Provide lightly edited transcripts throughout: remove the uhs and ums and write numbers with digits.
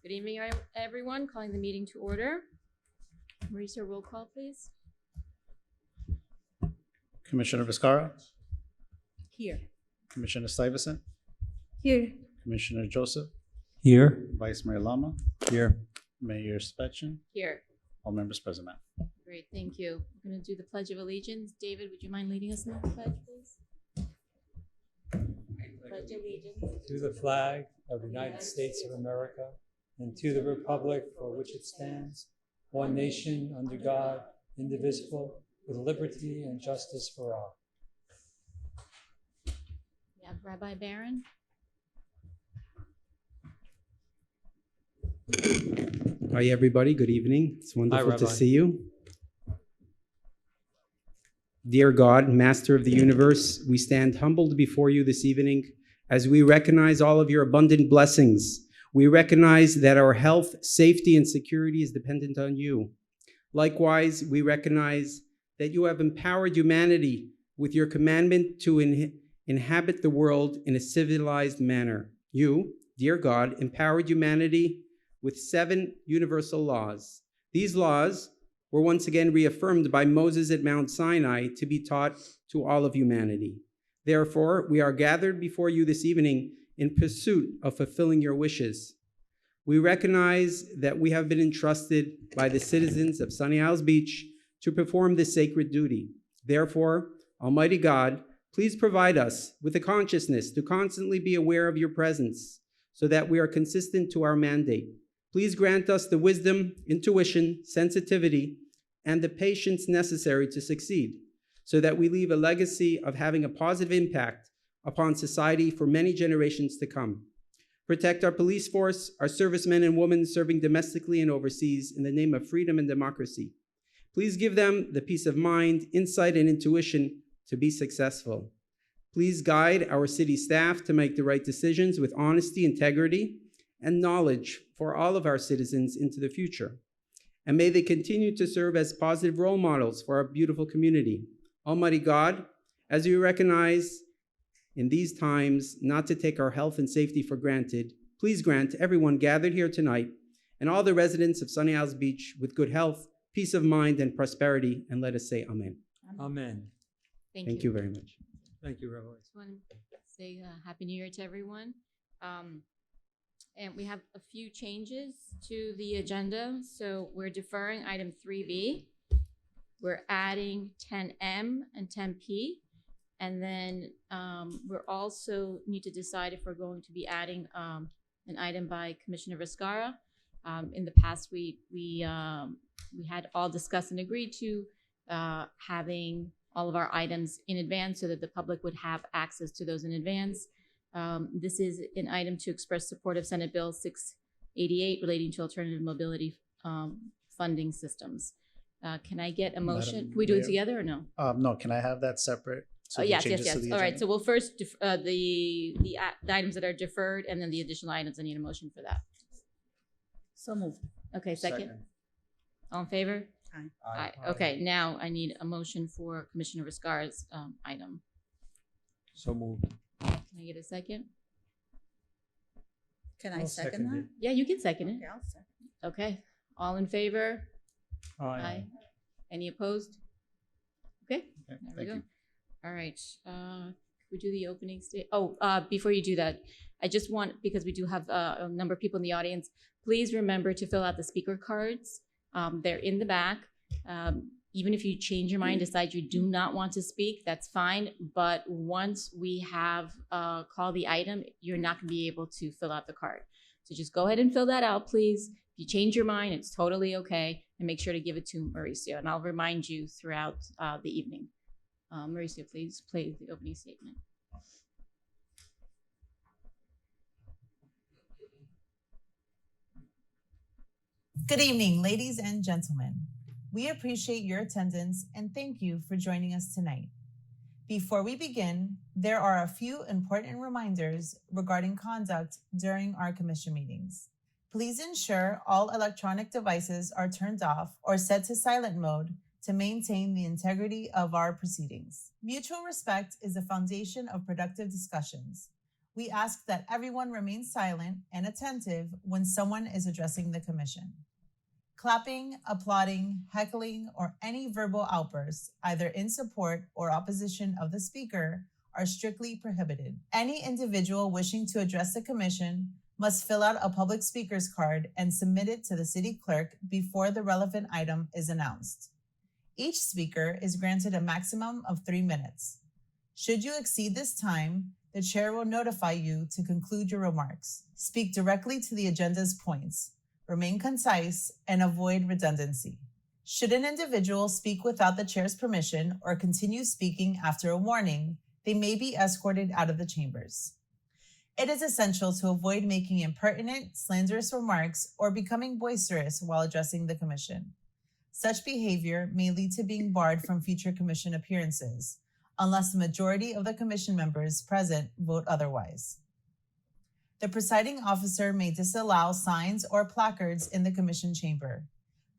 Good evening, everyone. Calling the meeting to order. Mauricio, roll call, please. Commissioner Vizcarra, Here. Commissioner Stuyvesant, Here. Commissioner Joseph, Here. Vice Mayor Lama, Here. Mayor Spetchin, Here. all members present, ma'am. Great, thank you. We're going to do the Pledge of Allegiance. David, would you mind leading us in the pledge, please? Pledge allegiance To the flag of the United States of America and to the republic for which it stands, one nation under God, indivisible, with liberty and justice for all. We have Rabbi Barron. Hi, everybody. Good evening. It's wonderful to Rabbi. see you. Dear God, Master of the universe, we stand humbled before you this evening as we recognize all of your abundant blessings. We recognize that our health, safety, and security is dependent on you. Likewise, we recognize that you have empowered humanity with your commandment to inhabit the world in a civilized manner. You, dear God, empowered humanity with 7 universal laws. These laws were once again reaffirmed by Moses at Mount Sinai to be taught to all of humanity. Therefore, we are gathered before you this evening in pursuit of fulfilling your wishes. We recognize that we have been entrusted by the citizens of Sunny Isles Beach to perform this sacred duty. Therefore, Almighty God, please provide us with the consciousness to constantly be aware of your presence so that we are consistent to our mandate. Please grant us the wisdom, intuition, sensitivity, and the patience necessary to succeed so that we leave a legacy of having a positive impact upon society for many generations to come. Protect our police force, our servicemen and women serving domestically and overseas in the name of freedom and democracy. Please give them the peace of mind, insight, and intuition to be successful. Please guide our city staff to make the right decisions with honesty, integrity, and knowledge for all of our citizens into the future. And may they continue to serve as positive role models for our beautiful community. Almighty God, as we recognize in these times not to take our health and safety for granted, please grant everyone gathered here tonight and all the residents of Sunny Isles Beach with good health, peace of mind, and prosperity, and let us say amen. Amen. Thank you very much. Thank you, Rabbi. Just want to say Happy New Year to everyone. And we have a few changes to the agenda. So we're deferring item 3B. We're adding 10M and 10P. And then we're also need to decide if we're going to be adding an item by Commissioner Vizcarra. In the past, we had all discussed and agreed to having all of our items in advance so that the public would have access to those in advance. This is an item to express support of Senate Bill 688 relating to alternative mobility funding systems. Can I get a motion? Madam Can we do it Mayor? together or no? No, can I have that separate? So the Yes. changes to the All right, agenda? so we'll first, the items that are deferred and then the additional items, I need a motion for that. So moved. Okay, second. All in favor? Aye. Okay, now I need a motion for Commissioner Vizcarra's item. So moved. Can I get a second? Can I I'll second second that? it. Yeah, you can second it. Yeah, I'll second. Okay, all in favor? Aye. Any opposed? Okay, Okay, there we thank go. you. All right, we do the opening state. Before you do that, I just want, because we do have a number of people in the audience, please remember to fill out the speaker cards. They're in the back. Even if you change your mind, decide you do not want to speak, that's fine. But once we have called the item, you're not gonna be able to fill out the card. So just go ahead and fill that out, please. If you change your mind, it's totally okay. And make sure to give it to Mauricio, and I'll remind you throughout the evening. Mauricio, please play the opening statement. Good evening, ladies and gentlemen. We appreciate your attendance and thank you for joining us tonight. Before we begin, there are a few important reminders regarding conduct during our commission meetings. Please ensure all electronic devices are turned off or set to silent mode to maintain the integrity of our proceedings. Mutual respect is the foundation of productive discussions. We ask that everyone remain silent and attentive when someone is addressing the commission. Clapping, applauding, heckling, or any verbal outbursts, either in support or opposition of the speaker, are strictly prohibited. Any individual wishing to address the commission must fill out a public speaker's card and submit it to the city clerk before the relevant item is announced. Each speaker is granted a maximum of 3 minutes. Should you exceed this time, the chair will notify you to conclude your remarks. Speak directly to the agenda's points. Remain concise and avoid redundancy. Should an individual speak without the chair's permission or continue speaking after a warning, they may be escorted out of the chambers. It is essential to avoid making impertinent, slanderous remarks or becoming boisterous while addressing the commission. Such behavior may lead to being barred from future commission appearances, unless the majority of the commission members present vote otherwise. The presiding officer may disallow signs or placards in the commission chamber.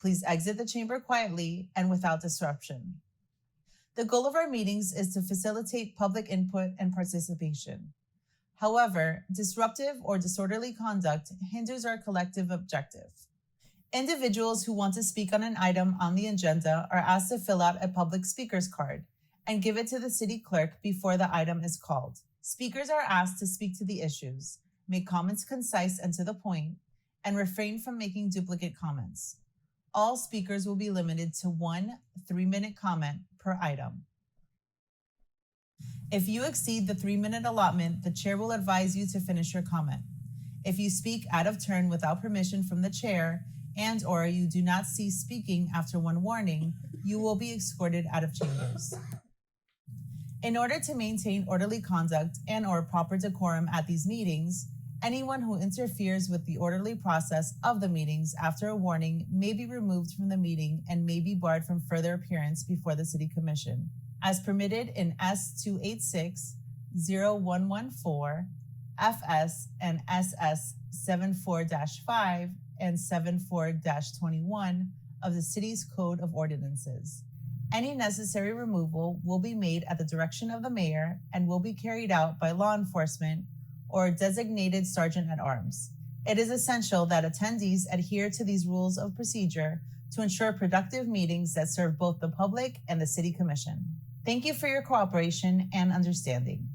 Please exit the chamber quietly and without disruption. The goal of our meetings is to facilitate public input and participation. However, disruptive or disorderly conduct hinders our collective objective. Individuals who want to speak on an item on the agenda are asked to fill out a public speaker's card and give it to the city clerk before the item is called. Speakers are asked to speak to the issues, make comments concise and to the point, and refrain from making duplicate comments. All speakers will be limited to 1 3-minute comment per item. If you exceed the 3-minute allotment, the chair will advise you to finish your comment. If you speak out of turn without permission from the chair and/or you do not cease speaking after one warning, you will be escorted out of chambers. In order to maintain orderly conduct and/or proper decorum at these meetings, anyone who interferes with the orderly process of the meetings after a warning may be removed from the meeting and may be barred from further appearance before the City Commission, as permitted in S286, 0114, FS and SS 74-5 and 74-21 of the City's Code of Ordinances. Any necessary removal will be made at the direction of the mayor and will be carried out by law enforcement or a designated sergeant at arms. It is essential that attendees adhere to these rules of procedure to ensure productive meetings that serve both the public and the City Commission. Thank you for your cooperation and understanding.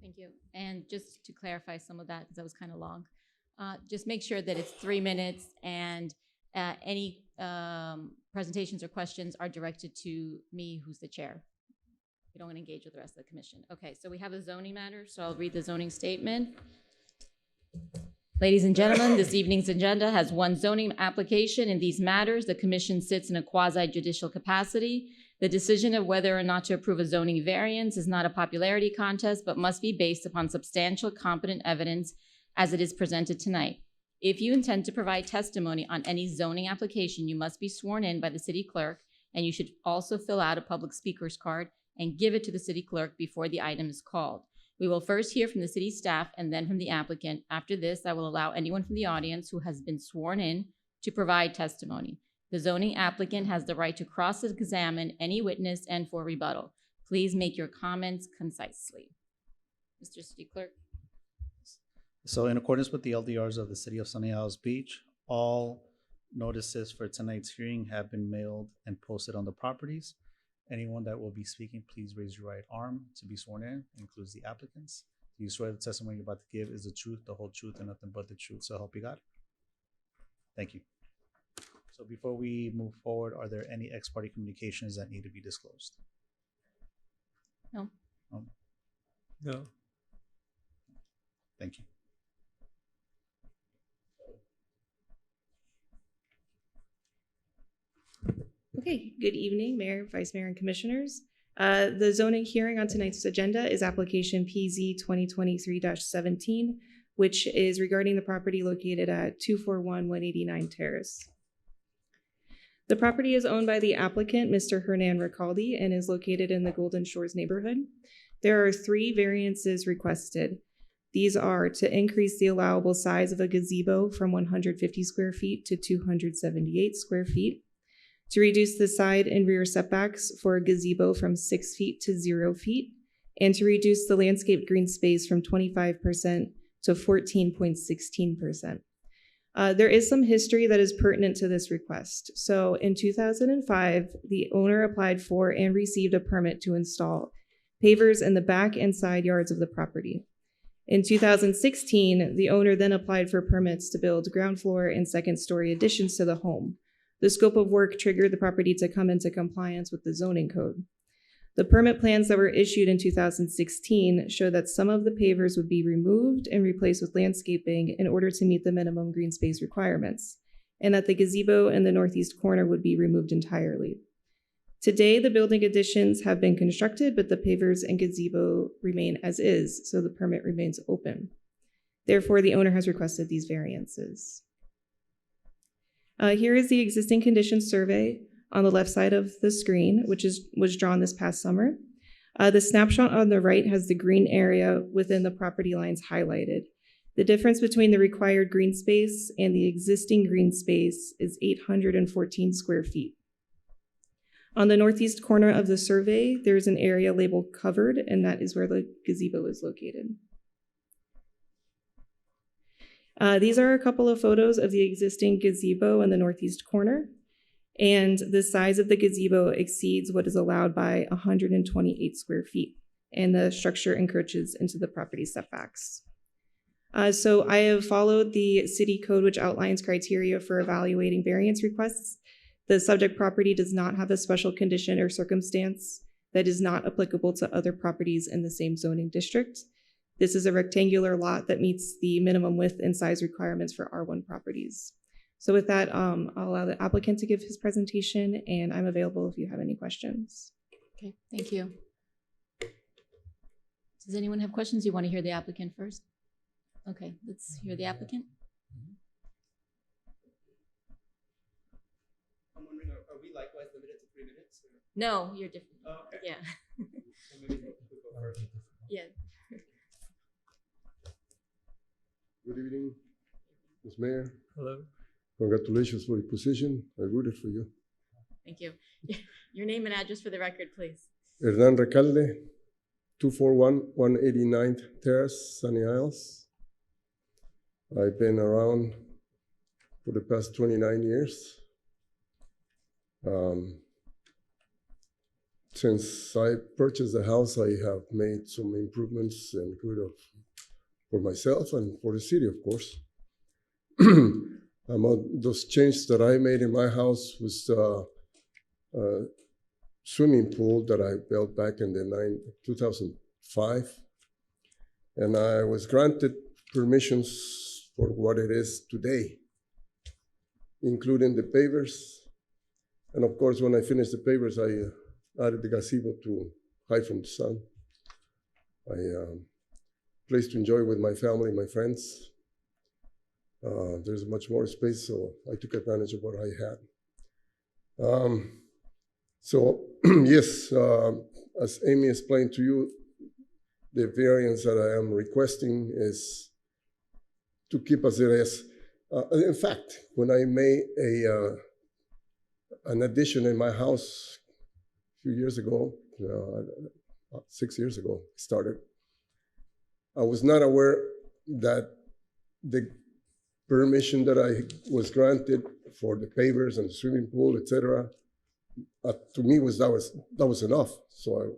Thank you. And just to clarify some of that, because that was kind of long, just make sure that it's 3 minutes and any presentations or questions are directed to me, who's the chair. We don't want to engage with the rest of the commission. Okay, so we have a zoning matter, so I'll read the zoning statement. Ladies and gentlemen, this evening's agenda has one zoning application. In these matters, the commission sits in a quasi-judicial capacity. The decision of whether or not to approve a zoning variance is not a popularity contest, but must be based upon substantial competent evidence as it is presented tonight. If you intend to provide testimony on any zoning application, you must be sworn in by the city clerk, and you should also fill out a public speaker's card and give it to the city clerk before the item is called. We will first hear from the city staff and then from the applicant. After this, I will allow anyone from the audience who has been sworn in to provide testimony. The zoning applicant has the right to cross-examine any witness and for rebuttal. Please make your comments concisely. Mr. City Clerk. So in accordance with the LDRs of the City of Sunny Isles Beach, all notices for tonight's hearing have been mailed and posted on the properties. Anyone that will be speaking, please raise your right arm to be sworn in, includes the applicants. Do you swear the testimony you're about to give is the truth, the whole truth, and nothing but the truth, so help you God? Thank you. So before we move forward, are there any ex-parte communications that need to be disclosed? No. No. Thank you. Okay, good evening, Mayor, Vice Mayor, and Commissioners. The zoning hearing on tonight's agenda is application PZ 2023-17, which is regarding the property located at 241-189 Terrace. The property is owned by the applicant, Mr. Hernan Ricaldi, and is located in the Golden Shores neighborhood. There are 3 variances requested. These are to increase the allowable size of a gazebo from 150 square feet to 278 square feet, to reduce the side and rear setbacks for a gazebo from 6 feet to 0 feet, and to reduce the landscape green space from 25% to 14.16%. There is some history that is pertinent to this request. So in 2005, the owner applied for and received a permit to install pavers in the back and side yards of the property. In 2016, the owner then applied for permits to build ground floor and second story additions to the home. The scope of work triggered the property to come into compliance with the zoning code. The permit plans that were issued in 2016 show that some of the pavers would be removed and replaced with landscaping in order to meet the minimum green space requirements, and that the gazebo in the northeast corner would be removed entirely. Today, the building additions have been constructed, but the pavers and gazebo remain as is, so the permit remains open. Therefore, the owner has requested these variances. Here is the existing conditions survey on the left side of the screen, which was drawn this past summer. The snapshot on the right has the green area within the property lines highlighted. The difference between the required green space and the existing green space is 814 square feet. On the northeast corner of the survey, there's an area labeled covered, and that is where the gazebo is located. These are a couple of photos of the existing gazebo in the northeast corner, and the size of the gazebo exceeds what is allowed by 128 square feet, and the structure encroaches into the property setbacks. So I have followed the city code, which outlines criteria for evaluating variance requests. The subject property does not have a special condition or circumstance that is not applicable to other properties in the same zoning district. This is a rectangular lot that meets the minimum width and size requirements for R1 properties. So with that, I'll allow the applicant to give his presentation, and I'm available if you have any questions. Okay, thank you. Does anyone have questions? You want to hear the applicant first? Okay, let's hear the applicant. I'm wondering, are we likewise limited to 3 minutes? No, you're different. Oh, okay. Yeah. So maybe we could go first. Yeah. Good evening, Ms. Mayor. Hello. Congratulations for the position. I rooted for you. Thank you. Your name and address for the record, please. Hernan Recalde, 241 189th Terrace, Sunny Isles. I've been around for the past 29 years. Since I purchased the house, I have made some improvements and good for myself and for the city, of course. Among those changes that I made in my house was a swimming pool that I built back in the 2005. And I was granted permissions for what it is today, including the pavers. And of course, when I finished the pavers, I added the gazebo to hide from the sun. Place to enjoy with my family, my friends. There's much more space, so I took advantage of what I had. Yes, as Amy explained to you, the variance that I am requesting is to keep as it is. In fact, when I made an addition in my house a few years ago, 6 years ago, started, I was not aware that the permission that I was granted for the pavers and the swimming pool, etc., to me that was enough. So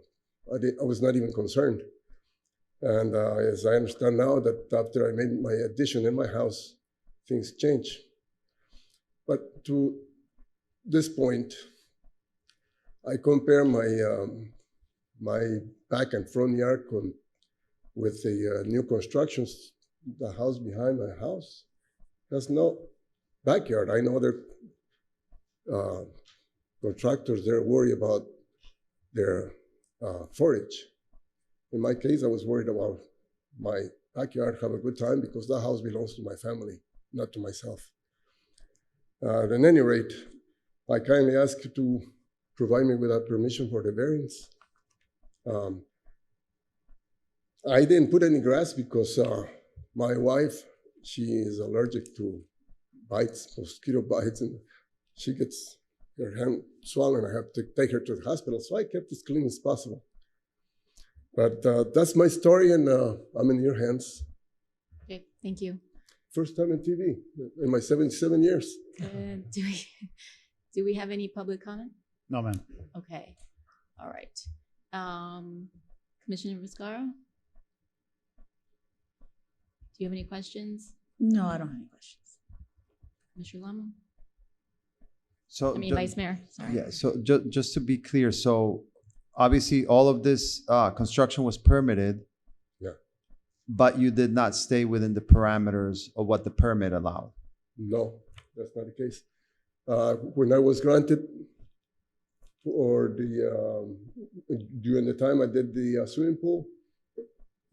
I was not even concerned. And as I understand now, that after I made my addition in my house, things changed. But to this point, I compare my back and front yard with the new constructions. The house behind my house has no backyard. I know there contractors, they're worried about their forage. In my case, I was worried about my backyard, have a good time, because that house belongs to my family, not to myself. At any rate, I kindly ask you to provide me with that permission for the variance. I didn't put any grass because my wife, she is allergic to bites, mosquito bites, and she gets her hand swollen. I have to take her to the hospital, so I kept as clean as possible. But that's my story, and I'm in your hands. Okay, thank you. First time on TV in my 77 years. Do we have any public comment? No, ma'am. Okay, all right. Commissioner Viscaro? Do you have any questions? No, I don't have any questions. Commissioner Lamo? So, Vice Mayor, sorry. yeah, so just to be clear, so obviously all of this construction was permitted. Yeah. But you did not stay within the parameters of what the permit allowed. No, that's not the case. When I was granted, or during the time I did the swimming pool,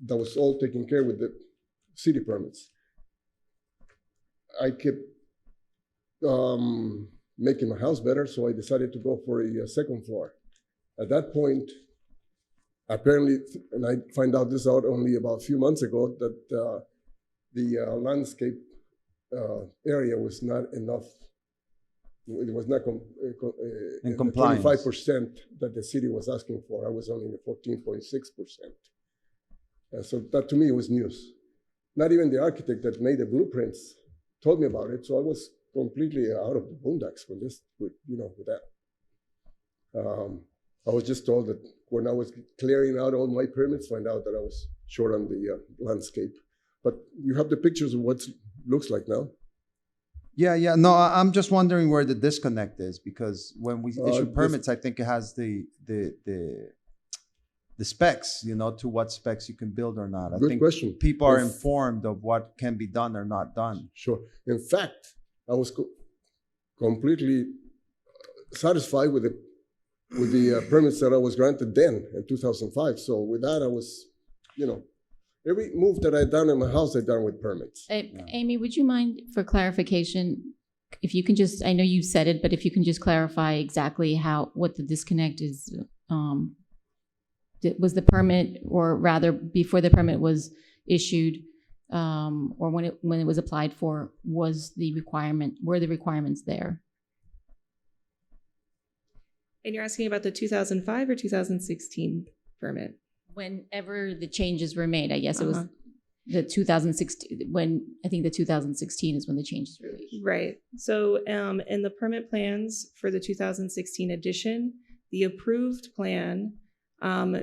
that was all taken care with the city permits. I kept making my house better, so I decided to go for a second floor. At that point, apparently, and I find out this out only about a few months ago, that the landscape area was not enough. It was not In compliance. 25% that the city was asking for. I was only at 14.6%. So that to me was news. Not even the architect that made the blueprints told me about it. So I was completely out of the boondocks with that. I was just told that when I was clearing out all my permits, find out that I was short on the landscape. But you have the pictures of what it looks like now. Yeah. No, I'm just wondering where the disconnect is, because when we issue this- permits, I think it has the specs, to what specs you can build or not. I Good think question. people are If- informed of what can be done or not done. Sure. In fact, I was completely satisfied with the permits that I was granted then in 2005. So with that, I was, every move that I done in my house, I done with permits. Amy, would you mind, for clarification, if you can just, I know you said it, but if you can just clarify exactly what the disconnect is, was the permit, or rather before the permit was issued, or when it was applied for, were the requirements there? And you're asking about the 2005 or 2016 permit? Whenever the changes were made, I guess it was Uh-huh. the 2016, I think the 2016 is when the changes were made. Right. So in the permit plans for the 2016 edition, the approved plan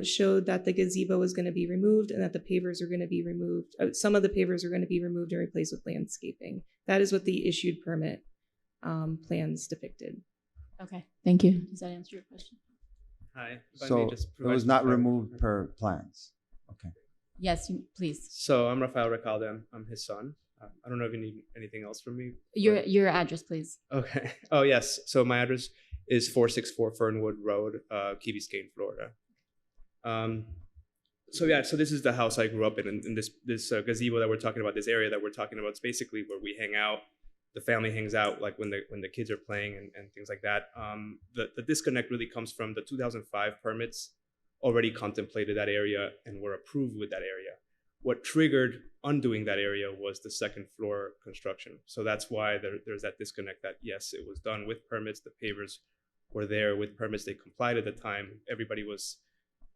showed that the gazebo was going to be removed and that the pavers are going to be removed. Some of the pavers are going to be removed and replaced with landscaping. That is what the issued permit plans depicted. Okay, thank you. Does that answer your question? Hi. If I may So just it provide was some not clarity. removed per plans. Okay. Yes, please. So I'm Rafael Recalde. I'm his son. I don't know if you need anything else from me. Your address, please. Okay. Oh, yes. So my address is 464 Fernwood Road, Key Biscayne, Florida. So this is the house I grew up in, and this gazebo that we're talking about, this area that we're talking about, is basically where we hang out. The family hangs out, like when the kids are playing and things like that. The disconnect really comes from the 2005 permits already contemplated that area and were approved with that area. What triggered undoing that area was the second floor construction. So that's why there's that disconnect that, yes, it was done with permits. The pavers were there with permits. They complied at the time. Everybody was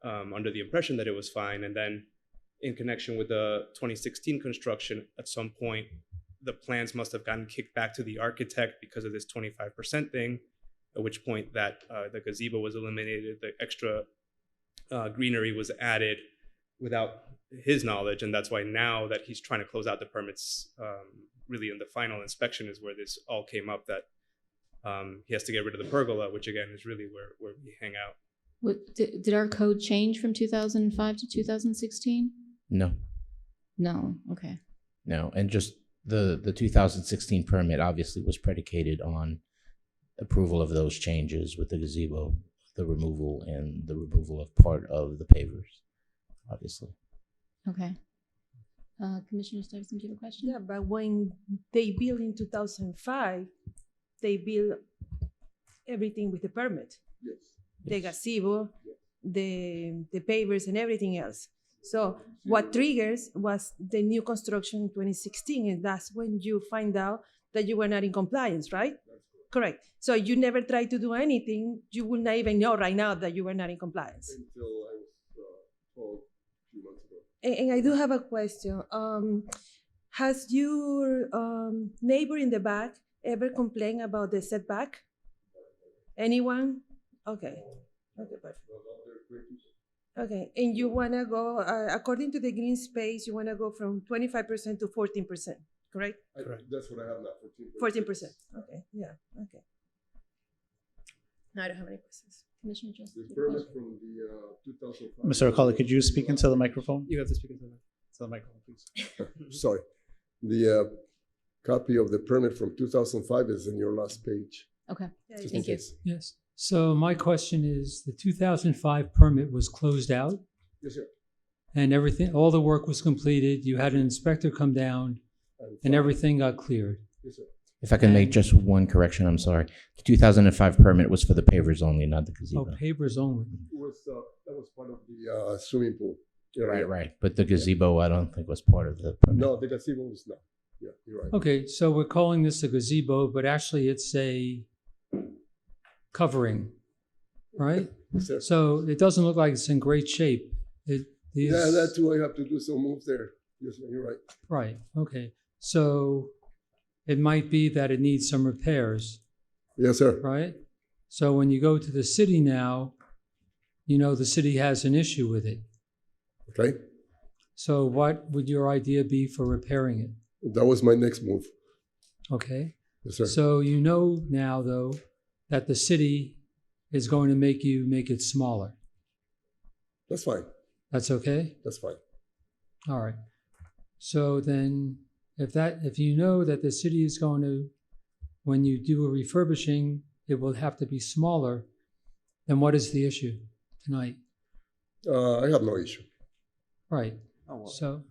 under the impression that it was fine. And then in connection with the 2016 construction, at some point, the plans must have gotten kicked back to the architect because of this 25% thing, at which point that the gazebo was eliminated, the extra greenery was added without his knowledge. And that's why now that he's trying to close out the permits, really in the final inspection is where this all came up, that he has to get rid of the pergola, which again is really where we hang out. Did our code change from 2005 to 2016? No, No, okay. no. And just the 2016 permit obviously was predicated on approval of those changes with the gazebo, the removal of part of the pavers, obviously. Okay. Commissioner Stuyvesant, do you have a question? Yeah, but when they built in 2005, they built everything with the permit. Yes. The gazebo, the pavers and everything else. So what triggers was the new construction in 2016, and that's when you find out that you were not in compliance, right? Correct. So you never tried to do anything. You would not even know right now that you were not in compliance. Until I was told And I do have a question. Has your neighbor in the back ever complained about the setback? Anyone? Okay. Okay, perfect. Okay, and you wanna go, according to the green space, you wanna go from 25% to 14%, correct? That's what I have now, 14%. Okay, yeah, okay. Now I don't have any questions. Commissioner Joseph. The you have a permit question? from the 2005. Mr. Akali, could you speak into the microphone? You have to speak into that. To the microphone, please. Sorry. The copy of the permit from 2005 is in your last page. Okay, just in thank you. case. Yes. So my question is, the 2005 permit was closed out Yes, sir. and everything, all the work was completed. You had an inspector come down and fine. everything got cleared. Yes, sir. If I can make just one correction, I'm sorry. The 2005 permit was for the pavers only, not the Oh, gazebo. pavers only. That was part of the swimming pool area. Right. But the gazebo, I don't think was part of the permit. No, the gazebo was not. Yeah, you're right. Okay, so we're calling this a gazebo, but actually it's a covering, right? Yes, sir. So it doesn't look like it's in great shape. It is. Yeah, that's why I have to do some moves there. Yes, sir, you're right. Right, okay. So it might be that it needs some repairs, Yes, sir. right? So when you go to the city now, you know the city has an issue with it. Okay. So what would your idea be for repairing it? That was my next move. Okay? Yes, sir. So you know now, though, that the city is going to make it smaller. That's fine. That's okay? That's fine. All right. So then, if you know that the city is going to, when you do a refurbishing, it will have to be smaller, then what is the issue tonight? I have no issue. Right. Oh, well. So,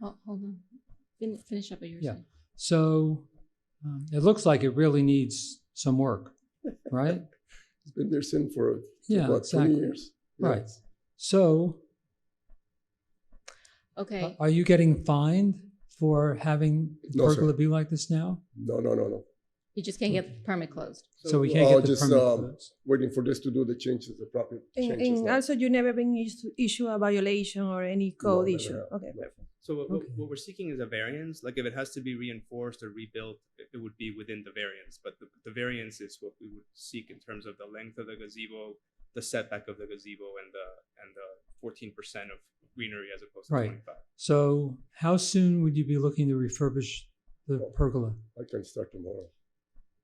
Hold on. Finish up what you were yeah. saying. So it looks like it really needs some work, right? It's been there since for Yeah, about 20 exactly. years. Right. Yes. So Okay, are you getting fined for having the No, sir. pergola be like this now? No. you just can't get the permit closed. So we can't get the just permit closed. waiting for this to do the changes, the proper changes. And now. also, you never been used to issue a violation or any code never issue. have. Okay, No. perfect. So what, Okay. what we're seeking is a variance. Like if it has to be reinforced or rebuilt, it would be within the variance. But the variance is what we would seek in terms of the length of the gazebo, the setback of the gazebo, and the 14% of greenery as opposed to Right. 25. So how soon would you be looking to refurbish the pergola? I can start tomorrow.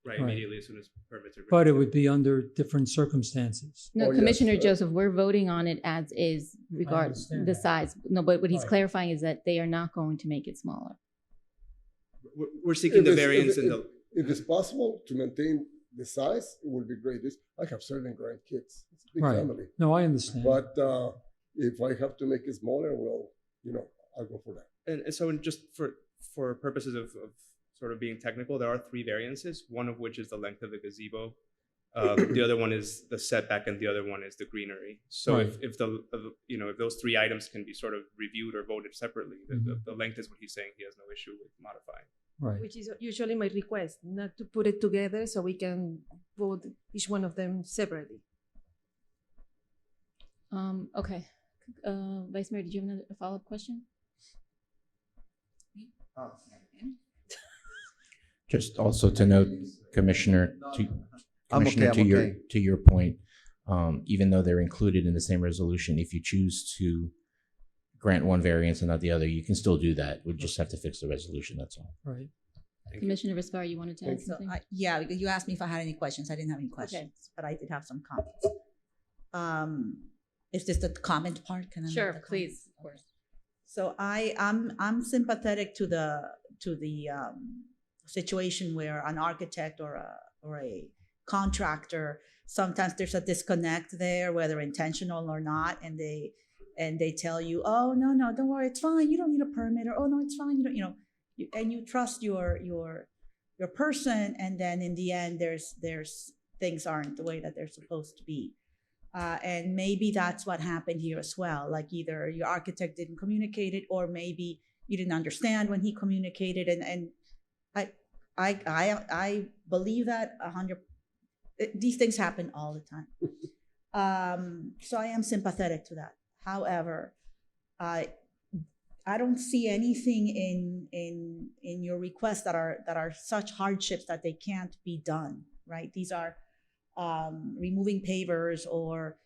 Right, Right. immediately as soon as permits are. But it granted. would be under different circumstances. No, Oh, yes, Commissioner uh, Joseph, we're voting on it as is regard understand the that. size. No, but what he's Right. clarifying is that they are not going to make it smaller. We're seeking the If it's- variance if, and if, the. if it's possible to maintain the size, it would be great. I have 7 grandkids. It's a big Right. family. No, I understand. But if I have to make it smaller, well, I'll go for that. And so just for purposes of sort of being technical, there are 3 variances, one of which is the length of the gazebo. The other one is the setback, and the other one is the greenery. So Right. if if those 3 items can be sort of reviewed or voted separately, the length is what he's saying he has no issue with modifying. Right. Which is usually my request, not to put it together so we can vote each one of them separately. Okay. Vice Mayor, did you have a follow-up question? Just also to note, Commissioner, I'm okay. to your point, even though they're included in the same resolution, if you choose to grant one variance and not the other, you can still do that. We just have to fix the resolution, that's all. Right. Commissioner Viscar, you wanted to add So, something? yeah, because you asked me if I had any questions. I didn't have any questions, but I did have some comments. Is this the comment part? Can I make Sure, the comment? please, of course. So I'm sympathetic to the situation where an architect or a contractor, sometimes there's a disconnect there, whether intentional or not, and they tell you, oh no, don't worry, it's fine, you don't need a permit, or oh no, it's fine, you don't, and you trust your person, and then in the end there's things aren't the way that they're supposed to be. And maybe that's what happened here as well. Like either your architect didn't communicate it, or maybe you didn't understand when he communicated. And I believe that 100. These things happen all the time. So I am sympathetic to that. However, I don't see anything in your requests that are such hardships that they can't be done, right? These are removing pavers or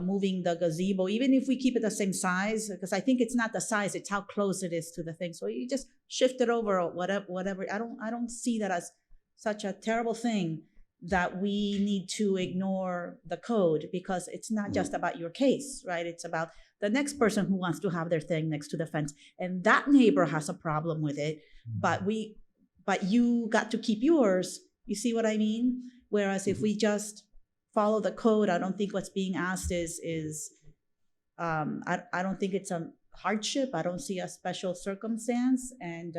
moving the gazebo, even if we keep it the same size, because I think it's not the size, it's how close it is to the thing. So you just shift it over or whatever. I don't see that as such a terrible thing that we need to ignore the code, because it's not just about your case, right? It's about the next person who wants to have their thing next to the fence, and that neighbor has a problem with it, but you got to keep yours. You see what I mean? Whereas if we just follow the code, I don't think what's being asked is I don't think it's a hardship. I don't see a special circumstance, and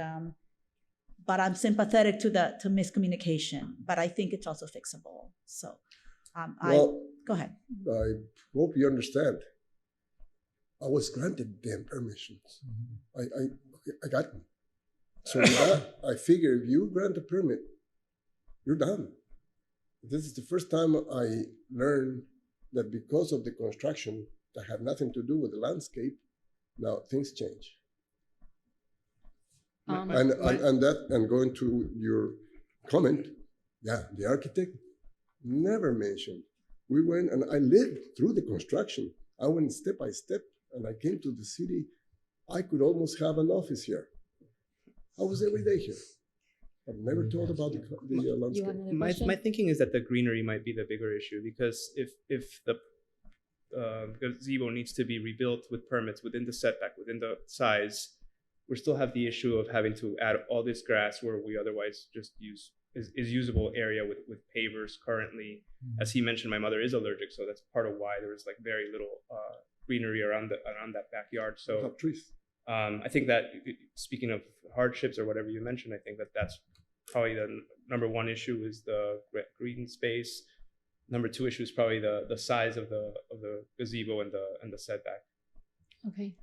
but I'm sympathetic to miscommunication. But I think it's also fixable. So, go ahead. I hope you understand. I was granted damn permissions. I got them. So with that, I figure if you grant a permit, you're done. This is the first time I learned that because of the construction that had nothing to do with the landscape, now things change. And going to your comment, yeah, the architect never mentioned. We went and I lived through the construction. I went step by step, and I came to the city. I could almost have an office here. I was every day here. I've never thought about the landscape. My thinking is that the greenery might be the bigger issue, because if the gazebo needs to be rebuilt with permits within the setback, within the size, we still have the issue of having to add all this grass where we otherwise just is usable area with pavers currently. As he mentioned, my mother is allergic, so that's part of why there was like very little greenery around that backyard. So trees. I think that, speaking of hardships or whatever you mentioned, I think that's probably the number one issue is the green space. Number two issue is probably the size of the gazebo and the setback. Okay.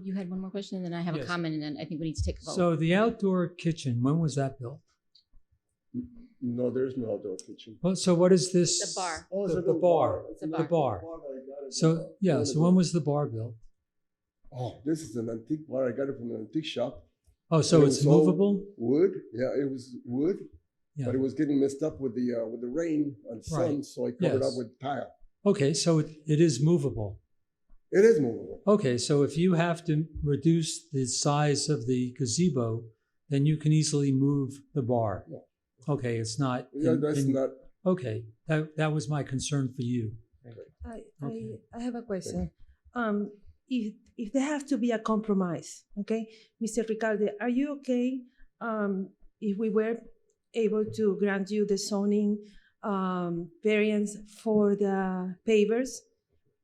You had one more question, and then I have a Yes. comment, and then I think we need to take a vote. So the outdoor kitchen, when was that built? No, there's no outdoor kitchen. Well, so what is this? The bar. Oh, it's The, a the little bar. It's a The bar. bar. So yeah. So when was the bar built? Oh, this is an antique bar. I got it from an antique shop. Oh, so It it's was all movable. Wood. Yeah, it was wood, Yeah. but it was getting messed up with the rain and sun, Right. so I covered Yes. up with tile. Okay, so it is movable. It is movable. Okay, so if you have to reduce the size of the gazebo, then you can easily move the bar. Yeah. Okay, it's not. Yeah, that's not. Okay, that was my concern for you. I have a question. If there has to be a compromise, okay, Mr. Ricardo, are you okay if we were able to grant you the zoning variance for the pavers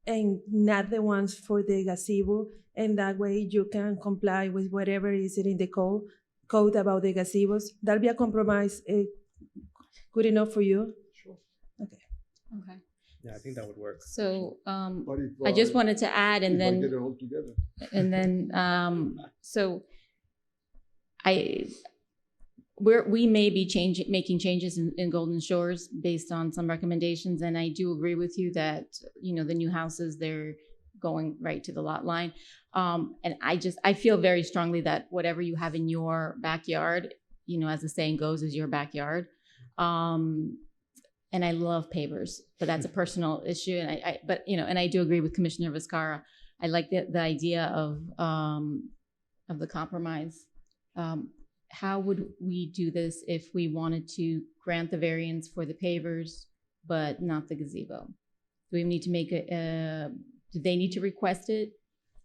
and not the ones for the gazebo, and that way you can comply with whatever is in the code about the gazebos? That'll be a compromise good enough for you? Sure. Okay. Okay. Yeah, I think that would work. So But if, I just wanted to add, and if I then get it all together. and then so we may be making changes in Golden Shores based on some recommendations, and I do agree with you that the new houses, they're going right to the lot line, and I feel very strongly that whatever you have in your backyard, as the saying goes, is your backyard. And I love pavers, but that's a personal issue. And and I do agree with Commissioner Vizcarra. I like the idea of the compromise. How would we do this if we wanted to grant the variance for the pavers, but not the gazebo? Do we need to make do they need to request it?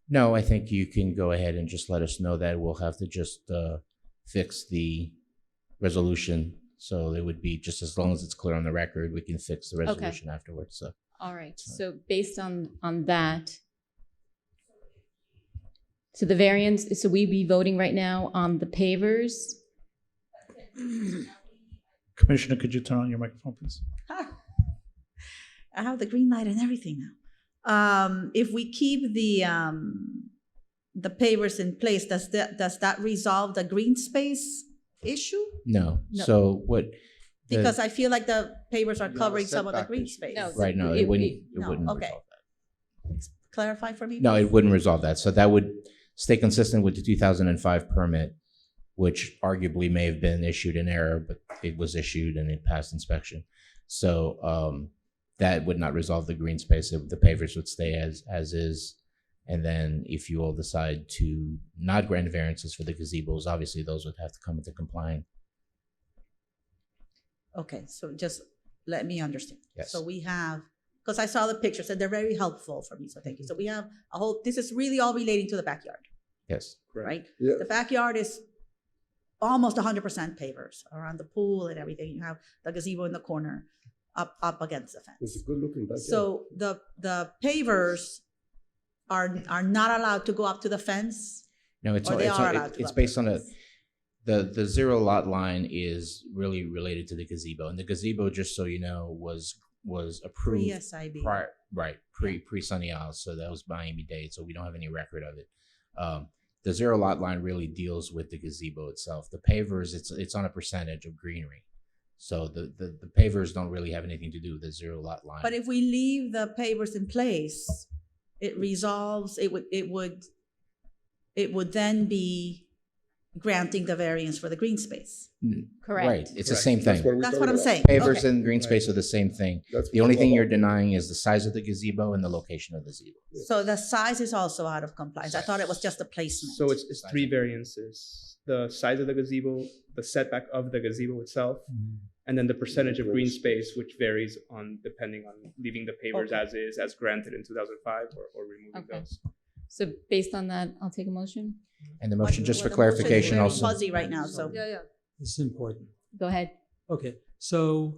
No, I think you can go ahead and just let us know that. We'll have to just fix the resolution. So it would be just as long as it's clear on the record, we can fix the resolution afterwards. So. All right. So based on that, so the variance, so we be voting right now on the pavers. Commissioner, could you turn on your microphone, please? I have the green light and everything now. If we keep the pavers in place, does that resolve the green space issue? No. No. So what? Because I feel like the pavers are Yeah, covering some of the setback green issue. space. No, Right. No, It- it wouldn't. it- It no, wouldn't okay. resolve that. Clarify for me. No, please? it wouldn't resolve that. So stay consistent with the 2005 permit, which arguably may have been issued in error, but it was issued and it passed inspection. So that would not resolve the green space. The pavers would stay as is. And then if you all decide to not grant variances for the gazebos, obviously those would have to come into compliance. Okay, so just let me understand. Yes. So we have, because I saw the pictures and they're very helpful for me, so thank you. So we have a whole, this is really all relating to the backyard, Yes. right? Yeah. The backyard is almost 100% pavers around the pool and everything. You have the gazebo in the corner up against the It's a fence. good looking backyard. So the pavers are not allowed to go up to the fence? No, it's Or they are allowed to go it's up to based the on fence? the zero lot line is really related to the gazebo, and the gazebo, just so you know, was approved Pre-SIB. prior, right, pre Sunny Isles, so that was Miami-Dade, so we don't have any record of it. The zero lot line really deals with the gazebo itself. The pavers, it's on a percentage of greenery, so the pavers don't really have anything to do with the zero lot line. But if we leave the pavers in place, it resolves, it would then be granting the variance for the green space. Correct. Right, it's the Correct. same thing. That's what I'm saying. Pavers Okay. and green space are the same thing. That's The only what thing I'm you're about. denying is the size of the gazebo and the location of the gazebo. So the size is also out of compliance. I thought it was just a placement. So it's three variances: the size of the gazebo, the setback of the gazebo itself, and then the percentage of green space, which varies on depending on leaving the pavers Okay. as is, as granted in 2005 or removing Okay. those. So based on that, I'll take a motion. And the motion, just for Well, the motion is clarification very also. fuzzy right now, so. Yeah. This is important. Go ahead. Okay, so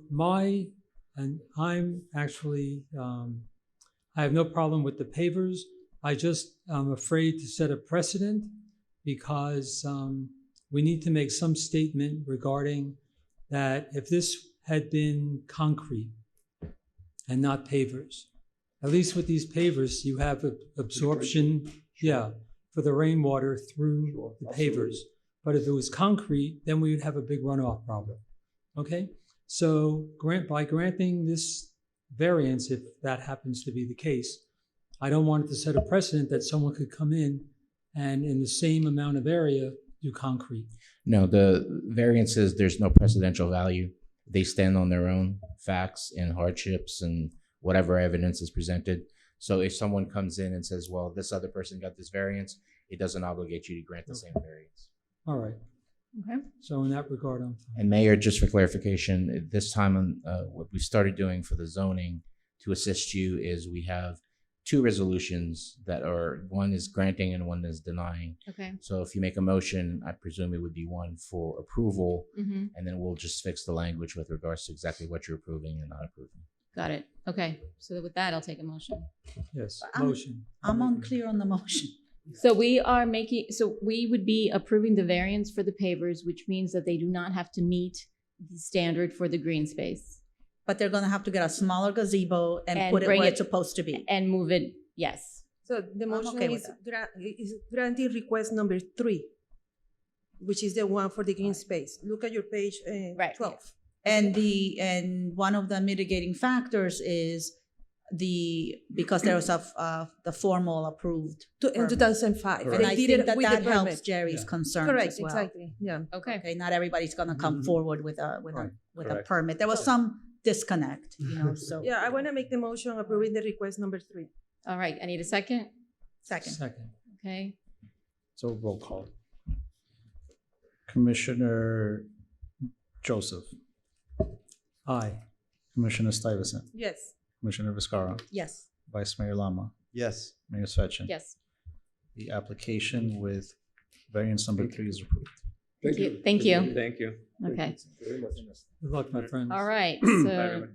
I'm actually, I have no problem with the pavers. I'm afraid to set a precedent because we need to make some statement regarding that if this had been concrete and not pavers, at least with these pavers, you have absorption, for the rainwater through the pavers. But if it was concrete, then we would have a big runoff problem. Okay, so by granting this variance, if that happens to be the case, I don't want it to set a precedent that someone could come in and in the same amount of area do concrete. No, the variances, there's no precedential value. They stand on their own facts and hardships and whatever evidence is presented. So if someone comes in and says, well, this other person got this variance, it doesn't obligate you to grant the same variance. All right, Okay. so in that regard, I'm fine. And Mayor, just for clarification, this time, what we started doing for the zoning to assist you is we have two resolutions that are, one is granting and one is denying. Okay. So if you make a motion, I presume it would be one for approval, Mm-hmm. and then we'll just fix the language with regards to exactly what you're approving and not approving. Got it. Okay. So with that, I'll take a motion. Yes, I'm- motion. I'm unclear on the motion. So we would be approving the variance for the pavers, which means that they do not have to meet the standard for the green space But they're gonna have to get a smaller gazebo and And put it bring where it- it's supposed to be. and move it. Yes. So the motion okay with is granting request number 3, which is the one for the green space. Look at your page Right. 12. And one of the mitigating factors is because there was the formal approved. In permit. 2005. And They I did think it that with the that helps permit. Jerry's concern Correct, as well. exactly. Yeah. Okay. Okay, not everybody's gonna come forward with a Correct. permit. There was some disconnect, so. Yeah, I want to make the motion approving the request number 3. All right. I need a second. Second. Second. Okay. So roll call. Commissioner Joseph, Aye. Commissioner Stuyvesant, Yes. Commissioner Viscara, Yes. Vice Mayor Lama, Yes. Mayor Svechen. Yes. The application with variance number 3 is approved. Thank you. Thank you. Thank you. Okay. Good luck, my friends. All right. Bye, So everybody.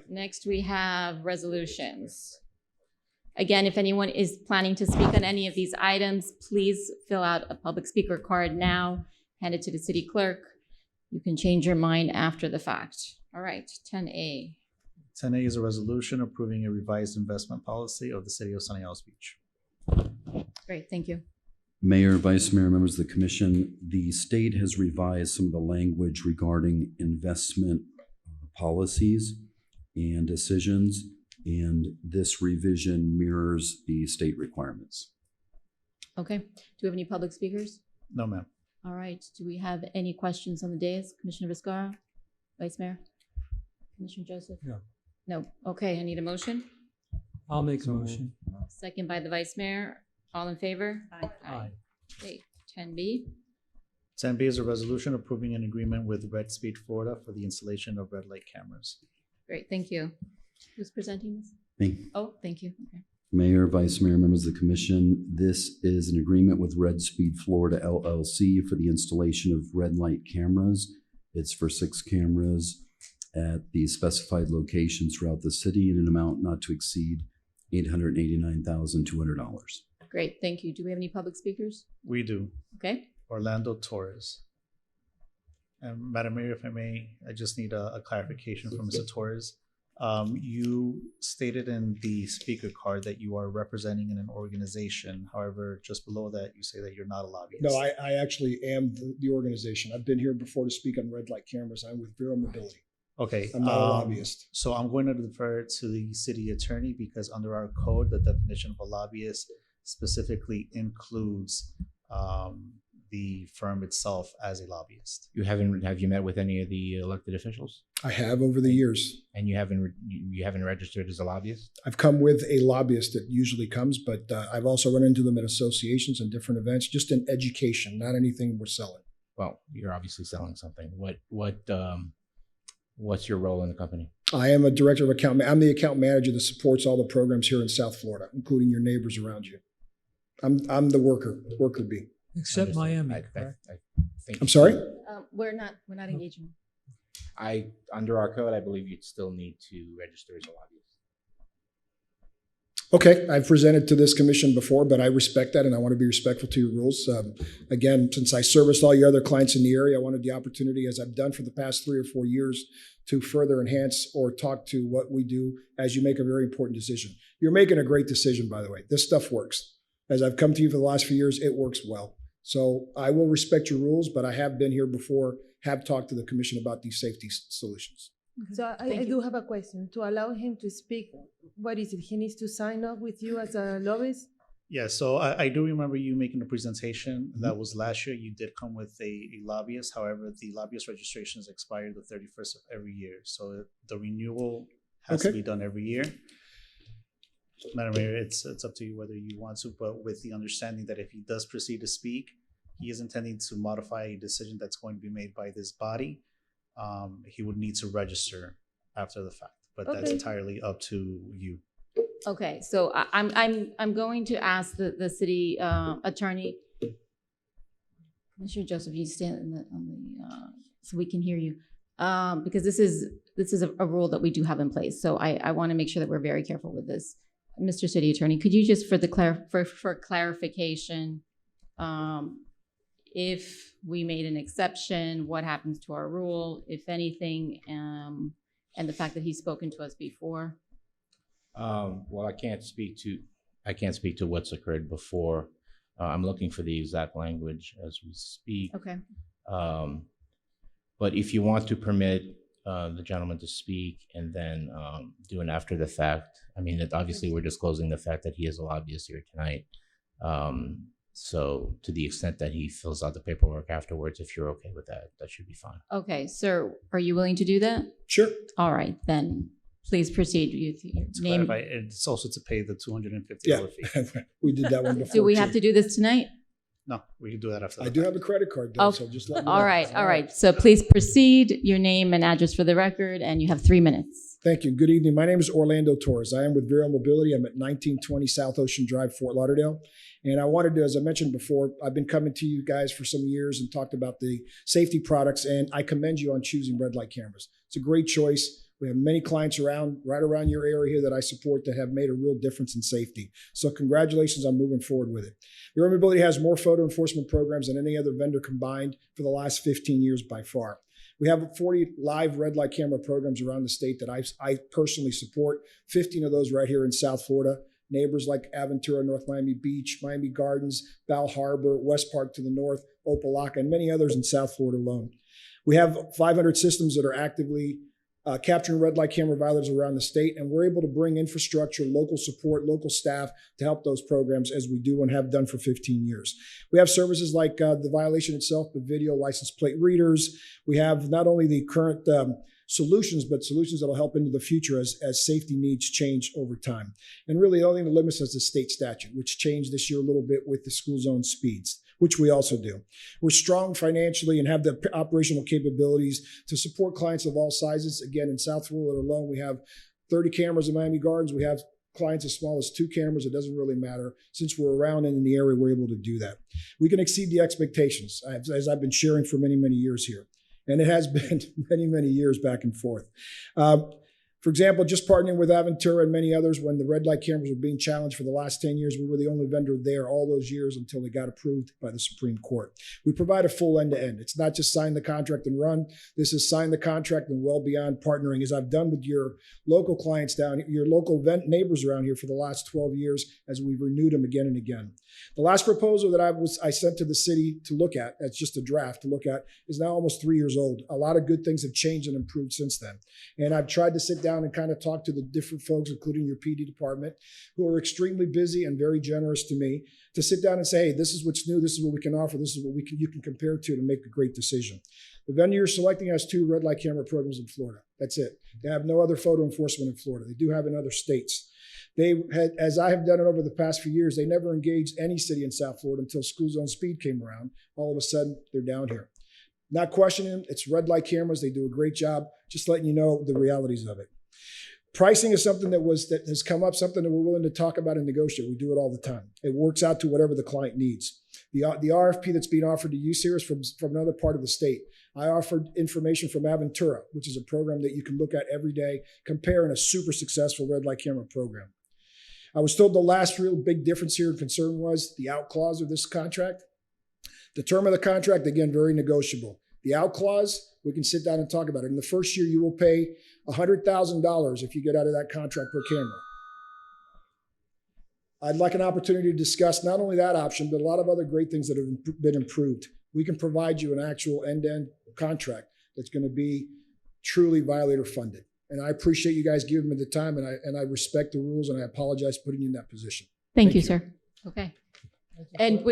next we have resolutions. Again, if anyone is planning to speak on any of these items, please fill out a public speaker card now, hand it to the city clerk. You can change your mind after the fact. All right, 10A. 10A is a resolution approving a revised investment policy of the city of Sunny Isles Beach. Great, thank you. Mayor, Vice Mayor, members of the commission, the state has revised some of the language regarding investment policies and decisions, and this revision mirrors the state requirements. Okay. Do we have any public speakers? No, ma'am. All right. Do we have any questions on the dais? Commissioner Viscara? Vice Mayor? Commissioner Joseph? No. No. Okay, I need a motion. I'll make a motion. Second by the Vice Mayor. All in favor? Aye. Okay, 10B. 10B is a resolution approving an agreement with Red Speed Florida for the installation of red light cameras. Great, thank you. Who's presenting this? Me. Oh, thank you. Okay. Mayor, Vice Mayor, members of the commission, this is an agreement with Red Speed Florida LLC for the installation of red light cameras. It's for 6 cameras at the specified locations throughout the city in an amount not to exceed $889,200. Great, thank you. Do we have any public speakers? We do. Okay. Orlando Torres. And Madam Mayor, if I may, I just need a clarification from Mr. Torres. You stated in the speaker card that you are representing in an organization. However, just below that, you say that you're not a lobbyist. No, I actually am the organization. I've been here before to speak on red light cameras. I'm with Vero Mobility. Okay. I'm not a lobbyist. So I'm going to defer to the city attorney because under our code, the definition of a lobbyist specifically includes the firm itself as a lobbyist. Have you met with any of the elected officials? I have over the years. And you haven't registered as a lobbyist? I've come with a lobbyist that usually comes, but I've also run into them at associations and different events, just in education, not anything we're selling. Well, you're obviously selling something. What's your role in the company? I am a director of account. I'm the account manager that supports all the programs here in South Florida, including your neighbors around you. I'm the worker bee. Except Miami, I correct? think I'm sorry? We're not engaging. Under our code, I believe you'd still need to register as a lobbyist. Okay, I've presented to this commission before, but I respect that and I want to be respectful to your rules. Again, since I serviced all your other clients in the area, I wanted the opportunity, as I've done for the past 3 or 4 years, to further enhance or talk to what we do as you make a very important decision. You're making a great decision, by the way. This stuff works. As I've come to you for the last few years, it works well. So I will respect your rules, but I have been here before, have talked to the commission about these safety solutions. So I do have a question. To allow him to speak, what is it? He needs to sign up with you as a lobbyist? Yeah, so I do remember you making a presentation. That was last year. You did come with a lobbyist. However, the lobbyist registration is expired the 31st of every year. So the renewal has to be done every year. Madam Mayor, it's up to you whether you want to, but with the understanding that if he does proceed to speak, he is intending to modify a decision that's going to be made by this body. He would need to register after the fact, but that's entirely up to you. Okay, so I'm going to ask the city attorney. Commissioner Joseph, you stand so we can hear you, because this is a rule that we do have in place. So I want to make sure that we're very careful with this. Mr. City Attorney, could you just for clarification, if we made an exception, what happens to our rule, if anything, and the fact that he's spoken to us before? Well, I can't speak to what's occurred before. I'm looking for the exact language as we speak. Okay. But if you want to permit the gentleman to speak and then do an after the fact, I mean, obviously we're disclosing the fact that he is a lobbyist here tonight. So to the extent that he fills out the paperwork afterwards, if you're okay with that, that should be fine. Okay, sir, are you willing to do that? Sure. All right, then please proceed with your To name. clarify, it's also to pay the $250 Yeah, fee. we did that one before. Do we have too. to do this tonight? No, we can do that after. I do have a credit card though, so just let me know. All right. So please proceed, your name and address for the record, and you have 3 minutes. Thank you. Good evening. My name is Orlando Torres. I am with Vero Mobility. I'm at 1920 South Ocean Drive, Fort Lauderdale. And I wanted to, as I mentioned before, I've been coming to you guys for some years and talked about the safety products, and I commend you on choosing red light cameras. It's a great choice. We have many clients right around your area here that I support that have made a real difference in safety. So congratulations on moving forward with it. Vero Mobility has more photo enforcement programs than any other vendor combined for the last 15 years by far. We have 40 live red light camera programs around the state that I personally support, 15 of those right here in South Florida. Neighbors like Aventura, North Miami Beach, Miami Gardens, Bal Harbor, West Park to the north, Opelika, and many others in South Florida alone. We have 500 systems that are actively capturing red light camera violators around the state, and we're able to bring infrastructure, local support, local staff to help those programs as we do and have done for 15 years. We have services like the violation itself, but video license plate readers. We have not only the current solutions, but solutions that will help into the future as safety needs change over time. And really, the only thing that limits us is the state statute, which changed this year a little bit with the school zone speeds, which we also do. We're strong financially and have the operational capabilities to support clients of all sizes. Again, in South Florida alone, we have 30 cameras in Miami Gardens. We have clients as small as 2 cameras. It doesn't really matter. Since we're around and in the area, we're able to do that. We can exceed the expectations, as I've been sharing for many, many years here. And it has been many, many years back and forth. For example, just partnering with Aventura and many others, when the red light cameras were being challenged for the last 10 years, we were the only vendor there all those years until they got approved by the Supreme Court. We provide a full end-to-end. It's not just sign the contract and run. This is sign the contract and well beyond partnering, as I've done with your local clients down, your local neighbors around here for the last 12 years, as we've renewed them again and again. The last proposal that I sent to the city to look at, that's just a draft to look at, is now almost 3 years old. A lot of good things have changed and improved since then. And I've tried to sit down and kind of talk to the different folks, including your PD department, who are extremely busy and very generous to me, to sit down and say, hey, this is what's new, this is what we can offer, this is what you can compare to make a great decision. The vendor you're selecting has 2 red light camera programs in Florida. That's it. They have no other photo enforcement in Florida. They do have in other states. They had, as I have done it over the past few years, they never engaged any city in South Florida until school zone speed came around. All of a sudden, they're down here. Not questioning, it's red light cameras. They do a great job. Just letting you know the realities of it. Pricing is something that has come up, something that we're willing to talk about and negotiate. We do it all the time. It works out to whatever the client needs. The RFP that's being offered to you here is from another part of the state. I offered information from Aventura, which is a program that you can look at every day, comparing a super successful red light camera program. I was told the last real big difference here and concern was the out clause of this contract. The term of the contract, again, very negotiable. The out clause, we can sit down and talk about it. In the first year, you will pay $100,000 if you get out of that contract per camera. I'd like an opportunity to discuss not only that option, but a lot of other great things that have been improved. We can provide you an actual end-to-end contract that's going to be truly violator funded. And I appreciate you guys giving me the time, and I respect the rules, and I apologize for putting you in that position. Thank you, sir. Okay. And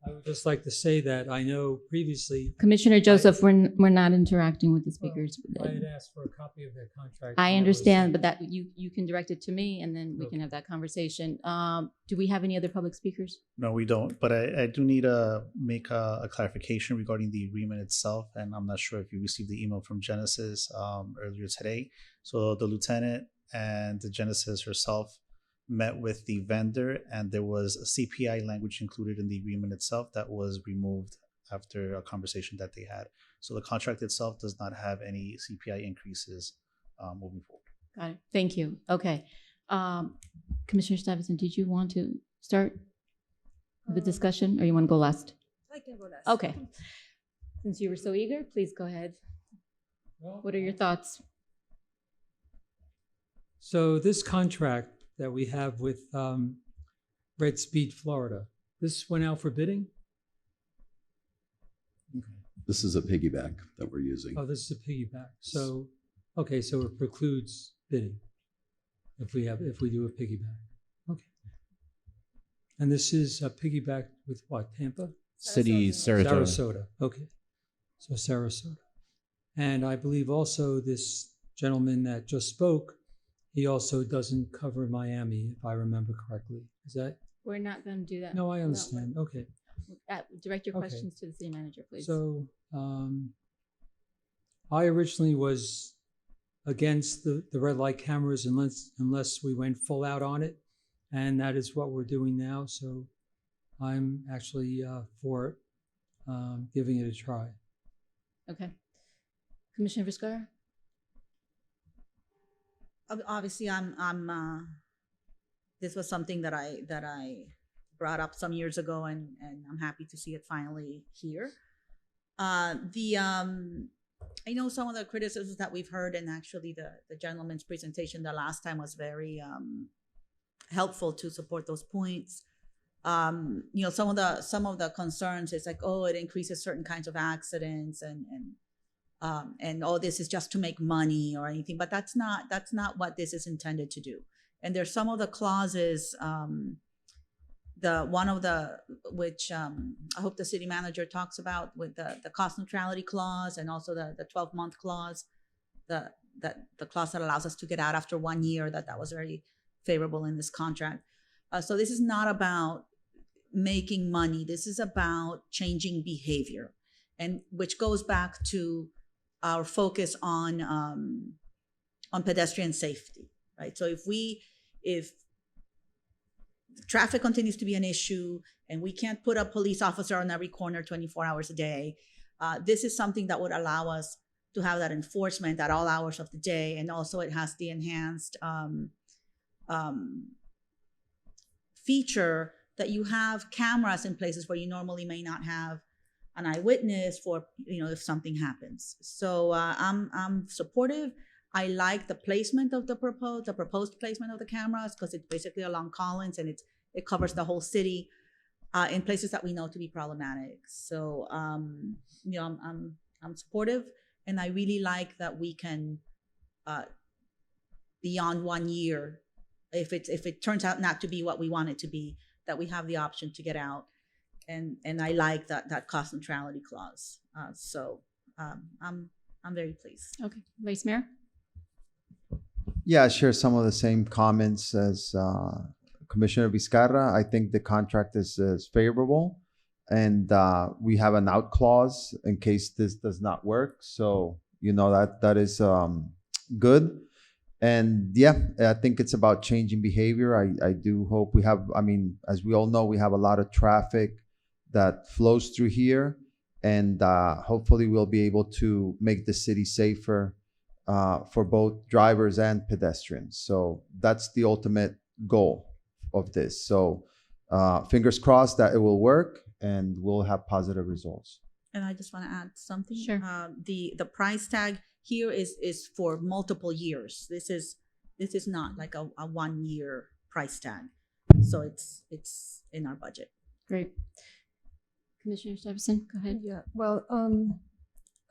I would just like to say that I know previously. Commissioner Joseph, we're not interacting with the speakers. I had asked for a copy of their contract. I understand, but that you can direct it to me, and then we can have that conversation. Do we have any other public speakers? No, we don't. But I do need to make a clarification regarding the agreement itself. And I'm not sure if you received the email from Genesis earlier today. So the lieutenant and the Genesis herself met with the vendor, and there was a CPI language included in the agreement itself that was removed after a conversation that they had. So the contract itself does not have any CPI increases moving forward. Got it. Thank you. Okay. Commissioner Stuyvesant, did you want to start the discussion, or you want to go last? I can go last. Okay. Since you were so eager, please go ahead. What are your thoughts? So this contract that we have with Red Speed Florida, this went out for bidding? This is a piggyback that we're using. Oh, this is a piggyback. So, okay, so it precludes bidding if we do a piggyback. Okay. And this is a piggyback with what, Tampa? City, Sarasota. Okay. So Sarasota. And I believe also this gentleman that just spoke, he also doesn't cover Miami, if I remember correctly. Is that? We're not going to do that. No, I understand. Okay. Direct your Okay. questions to the city manager, please. So I originally was against the red light cameras unless we went full out on it. And that is what we're doing now. So I'm actually for giving it a try. Okay. Commissioner Vizcarra? Obviously, this was something that I brought up some years ago, and I'm happy to see it finally here. I know some of the criticisms that we've heard, and actually the gentleman's presentation the last time was very helpful to support those points. You know, some of the concerns is like, oh, it increases certain kinds of accidents, and and oh, this is just to make money or anything. But that's not what this is intended to do. And there's some of the clauses. Which I hope the city manager talks about with the cost neutrality clause and also the 12-month clause, the clause that allows us to get out after 1 year, that was very favorable in this contract. So this is not about making money. This is about changing behavior, and which goes back to our focus on pedestrian safety, right? So if traffic continues to be an issue and we can't put a police officer on every corner 24 hours a day, this is something that would allow us to have that enforcement at all hours of the day. And also it has the enhanced feature that you have cameras in places where you normally may not have an eyewitness for, if something happens. So I'm supportive. I like the placement of the proposed placement of the cameras, because it's basically along Collins and it covers the whole city in places that we know to be problematic. So I'm supportive, and I really like that we can beyond 1 year, if it turns out not to be what we want it to be, that we have the option to get out. And I like that cost neutrality clause. So I'm very pleased. Okay, Vice Mayor. Yeah, I share some of the same comments as Commissioner Vizcarra. I think the contract is favorable, and we have an out clause in case this does not work. So that is good. And yeah, I think it's about changing behavior. I do hope we have. I mean, as we all know, we have a lot of traffic that flows through here, and hopefully we'll be able to make the city safer for both drivers and pedestrians. So that's the ultimate goal of this. So fingers crossed that it will work and we'll have positive results. And I just want to add something. Sure. The price tag here is for multiple years. This is not like a 1 year price tag. So it's in our budget. Great. Commissioner Stephenson, go ahead. Yeah, well,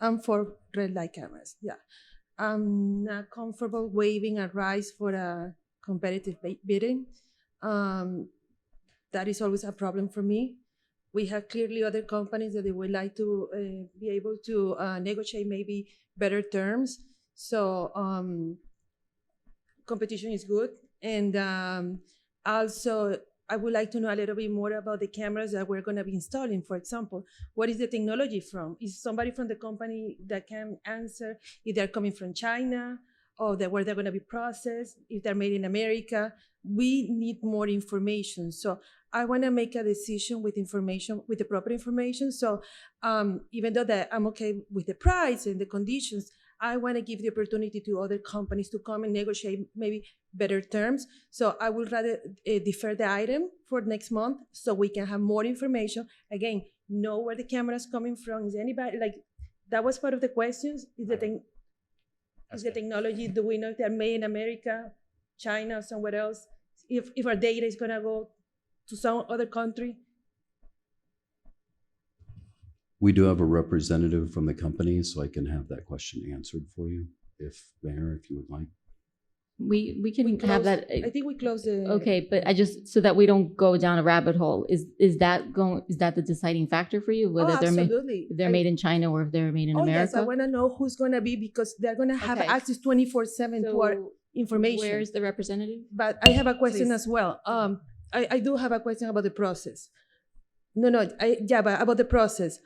I'm for red light cameras. Yeah. I'm not comfortable waiving a rise for a competitive bidding. That is always a problem for me. We have clearly other companies that they would like to be able to negotiate maybe better terms. So competition is good. And also, I would like to know a little bit more about the cameras that we're going to be installing. For example, what is the technology from? Is somebody from the company that can answer if they're coming from China, or where they're going to be processed, if they're made in America? We need more information. So I want to make a decision with the proper information. So even though that I'm okay with the price and the conditions, I want to give the opportunity to other companies to come and negotiate maybe better terms. So I would rather defer the item for next month so we can have more information. Again, know where the camera is coming from. Is anybody, that was part of the questions. Is the technology, do we know if they're made in America, China, or somewhere else? If our data is going to go to some other country? We do have a representative from the company, so I can have that question answered for you, if Mayor, if you would like. We can have that. I think we closed the. Okay, but I just, so that we don't go down a rabbit hole, is that the deciding factor for you? Whether absolutely. they're made in China or if they're made in America? Yes, I want to know who's going to be, because they're going to have access 24/7 to our information. Where's the representative? But I have a question Please. as well. I do have a question about the process. But about the process.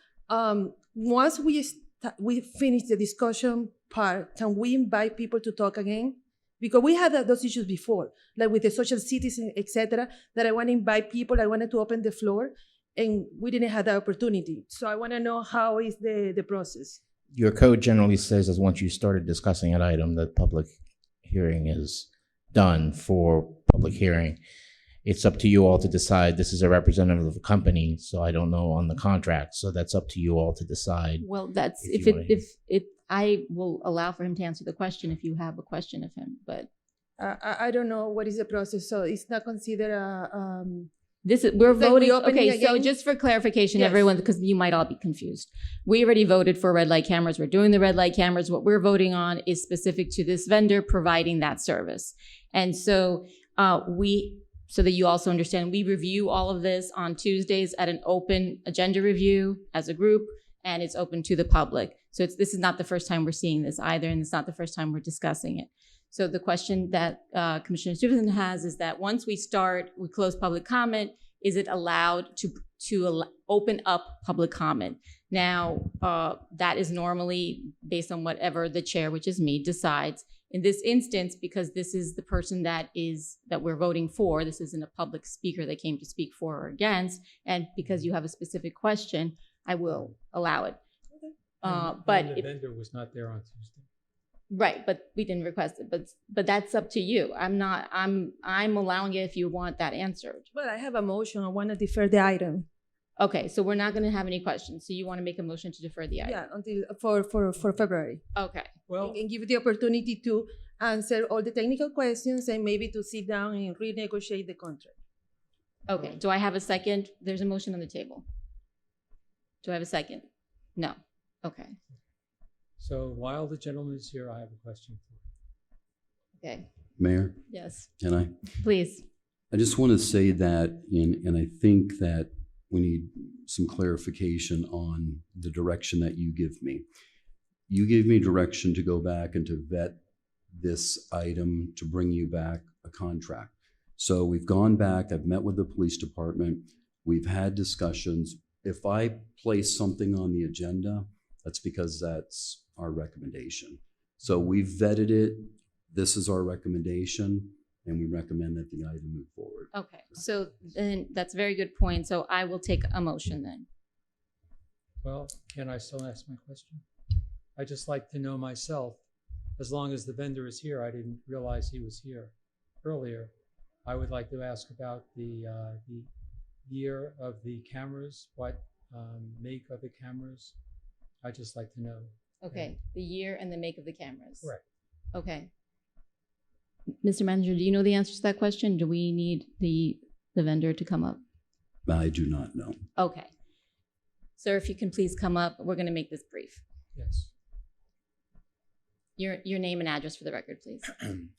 Once we finish the discussion part, can we invite people to talk again? Because we had those issues before, like with the social cities, etc., that I want to invite people. I wanted to open the floor, and we didn't have that opportunity. So I want to know how is the process. Your code generally says that once you started discussing an item, the public hearing is done for public hearing. It's up to you all to decide. This is a representative of a company, so I don't know on the contract. So that's up to you all to decide. Well, that's if I will allow for him to answer the question if you have a question of him, but I don't know what is the process. So it's not considered we're It's like voting, reopening okay, so again? just for clarification, Yes. everyone, because you might all be confused. We already voted for red light cameras. We're doing the red light cameras. What we're voting on is specific to this vendor providing that service. And so so that you also understand, we review all of this on Tuesdays at an open agenda review as a group, and it's open to the public. So this is not the first time we're seeing this either, and it's not the first time we're discussing it. So the question that Commissioner Stevenson has is that once we close public comment, is it allowed to open up public comment? Now, that is normally based on whatever the chair, which is me, decides. In this instance, because this is the person that we're voting for, this isn't a public speaker that came to speak for or against, and because you have a specific question, I will allow it. And But the vendor was not there on Tuesday. right, but we didn't request it. But that's up to you. I'm allowing it if you want that answered. Well, I have a motion. I want to defer the item. Okay, so we're not going to have any questions. So you want to make a motion to defer the item? Yeah, until for February. Okay. Well, And give the opportunity to answer all the technical questions and maybe to sit down and renegotiate the contract. Okay. Do I have a second? There's a motion on the table. Do I have a second? No. Okay. so while the gentleman is here, I have a question. Okay. Mayor, Yes. can I? Please. I just want to say that, and I think that we need some clarification on the direction that you give me. You gave me direction to go back and to vet this item to bring you back a contract. So we've gone back, I've met with the police department, we've had discussions. If I place something on the agenda, that's because that's our recommendation. So we've vetted it, this is our recommendation, and we recommend that the item move forward. Okay. So then that's a very good point. So I will take a motion then. Well, can I still ask my question? I just like to know myself, as long as the vendor is here, I didn't realize he was here earlier. I would like to ask about the year of the cameras, what make of the cameras. I'd just like to know. Okay. The year and the make of the cameras. Correct. Okay. Mr. Manager, do you know the answer to that question? Do we need the vendor to come up? I do not know. Okay. Sir, if you can please come up, we're going to make this brief. Yes. Your name and address for the record, please.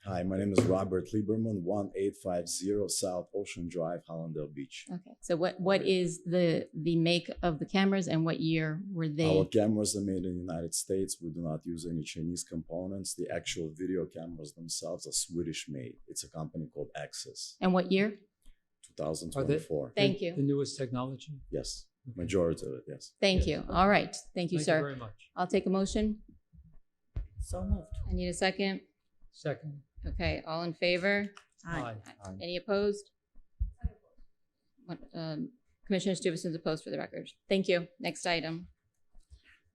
Hi, my name is Robert Lieberman, 1850 South Ocean Drive, Hallandale Beach. Okay. So what is the make of the cameras and what year were they? Our cameras are made in the United States. We do not use any Chinese components. The actual video cameras themselves are Swedish made. It's a company called Axis. And what year? 2024. Thank you. The newest technology? Yes, majority of it, yes. Thank you. All right. Thank you, sir. Thank you very much. I'll take a motion. So moved. I need a second. Second. Okay. All in favor? Aye. Aye. Any opposed? Commissioner Stevenson's opposed for the record. Thank you. Next item.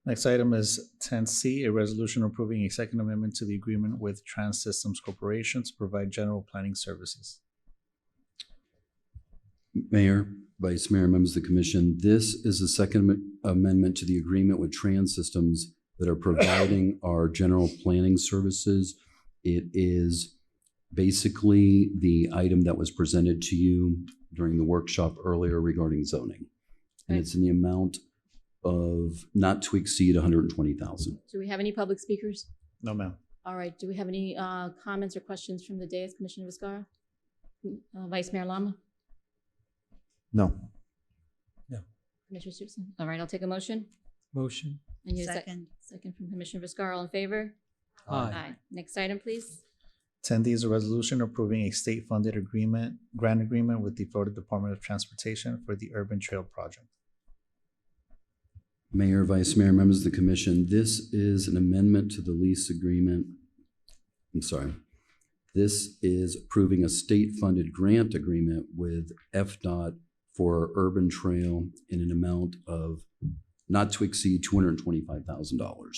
Next item is 10C, a resolution approving a second amendment to the agreement with Trans Systems Corporation to provide general planning services. Mayor, Vice Mayor, members of the commission, this is a second amendment to the agreement with Trans Systems that are providing our general planning services. It is basically the item that was presented to you during the workshop earlier regarding zoning. And it's in the amount of not to exceed 120,000. Do we have any public speakers? No, ma'am. All right. Do we have any comments or questions from the dais, Commissioner Vizcarra? Vice Mayor Lama? No. Commissioner Stevenson? All right. I'll take a motion. Motion. I need a Second. second from Commissioner Vizcarra. All in favor? Aye. Next item, please. 10D is a resolution approving a state-funded grant agreement with the Florida Department of Transportation for the Urban Trail Project. Mayor, Vice Mayor, members of the commission, this is an amendment to the lease agreement. This is approving a state-funded grant agreement with FDOT for Urban Trail in an amount of not to exceed $225,000.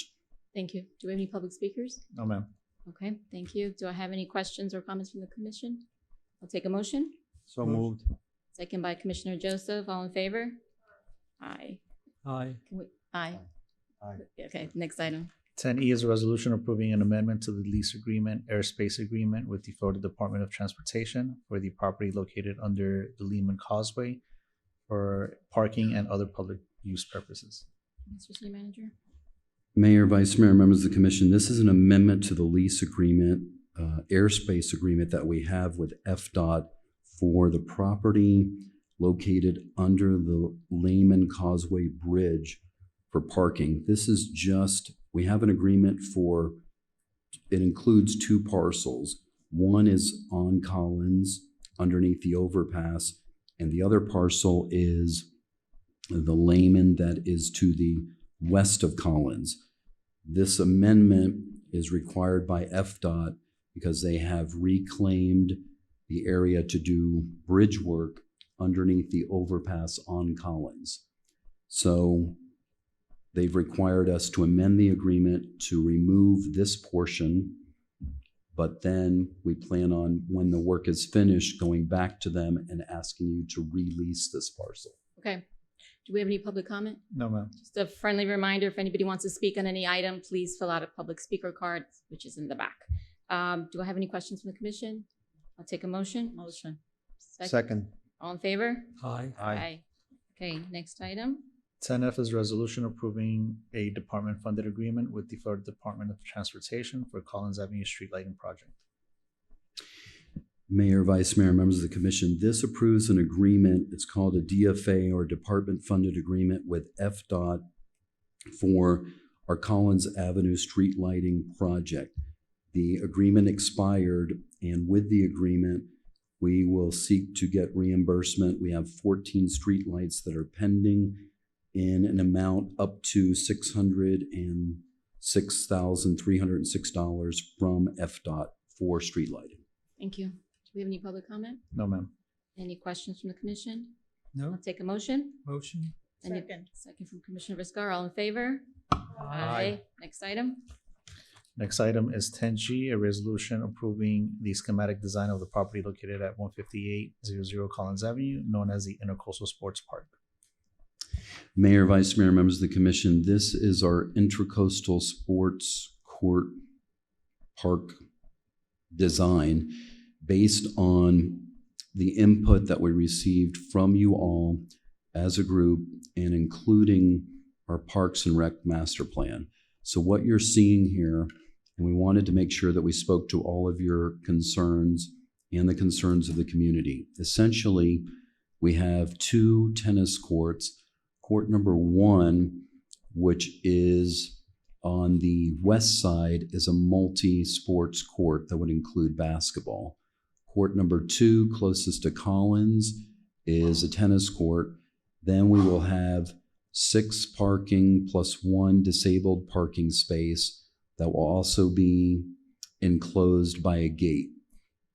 Thank you. Do we have any public speakers? No, ma'am. Okay, thank you. Do I have any questions or comments from the commission? I'll take a motion. So moved. Second by Commissioner Joseph. All in favor? Aye. Aye. Can we, aye. Aye. Okay, next item. 10E is a resolution approving an amendment to the lease agreement, airspace agreement with the Florida Department of Transportation for the property located under the Lehman Causeway for parking and other public use purposes. Mr. City Manager. Mayor, Vice Mayor, members of the commission, this is an amendment to the lease agreement, airspace agreement that we have with FDOT for the property located under the Lehman Causeway Bridge for parking. This is just, we have an agreement for, it includes two parcels. One is on Collins underneath the overpass, and the other parcel is the Lehman that is to the west of Collins. This amendment is required by FDOT because they have reclaimed the area to do bridge work underneath the overpass on Collins. So they've required us to amend the agreement to remove this portion, but then we plan on, when the work is finished, going back to them and asking you to release this parcel. Okay. Do we have any public comment? No, ma'am. Just a friendly reminder, if anybody wants to speak on any item, please fill out a public speaker card, which is in the back. Do I have any questions from the commission? I'll take a motion. Motion. Second. All in favor? Aye. Okay, next item. 10F is a resolution approving a department-funded agreement with the Florida Department of Transportation for Collins Avenue Street Lighting Project. Mayor, Vice Mayor, members of the commission, this approves an agreement. It's called a DFA, or Department Funded Agreement, with FDOT for our Collins Avenue Street Lighting Project. The agreement expired, and with the agreement, we will seek to get reimbursement. We have 14 street lights that are pending in an amount up to $606,306 from FDOT for street lighting. Thank you. Do we have any public comment? No, ma'am. Any questions from the commission? No. I'll take a motion. Motion. Second. Second from Commissioner Viscar. All in favor? Aye. Next item. Next item is 10G, a resolution approving the schematic design of the property located at 15800 Collins Avenue, known as the Intercoastal Sports Park. Mayor, Vice Mayor, members of the commission, this is our Intracoastal Sports Court Park design based on the input that we received from you all as a group and including our Parks and Rec Master Plan. So what you're seeing here, and we wanted to make sure that we spoke to all of your concerns and the concerns of the community. Essentially, we have two tennis courts. Court number one, which is on the west side, is a multi-sports court that would include basketball. Court number two, closest to Collins, is a tennis court. Then we will have 6 parking plus 1 disabled parking space that will also be enclosed by a gate.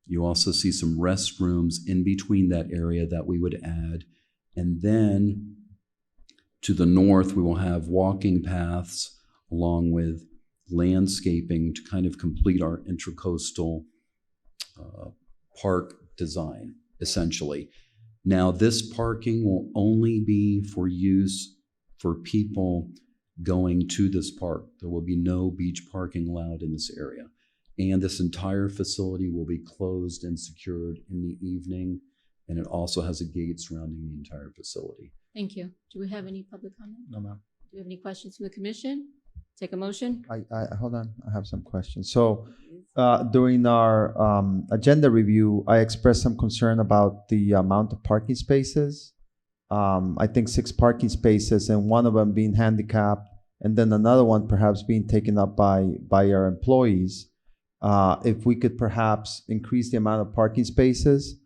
You also see some restrooms in between that area that we would add. And then to the north, we will have walking paths along with landscaping to kind of complete our intracoastal park design, essentially. Now, this parking will only be for use for people going to this park. There will be no beach parking allowed in this area. And this entire facility will be closed and secured in the evening, and it also has a gate surrounding the entire facility. Thank you. Do we have any public comment? No, ma'am. Do we have any questions from the commission? Take a motion. I hold on, I have some questions. So during our agenda review, I expressed some concern about the amount of parking spaces. I think 6 parking spaces, and one of them being handicapped, and then another one perhaps being taken up by our employees. If we could perhaps increase the amount of parking spaces.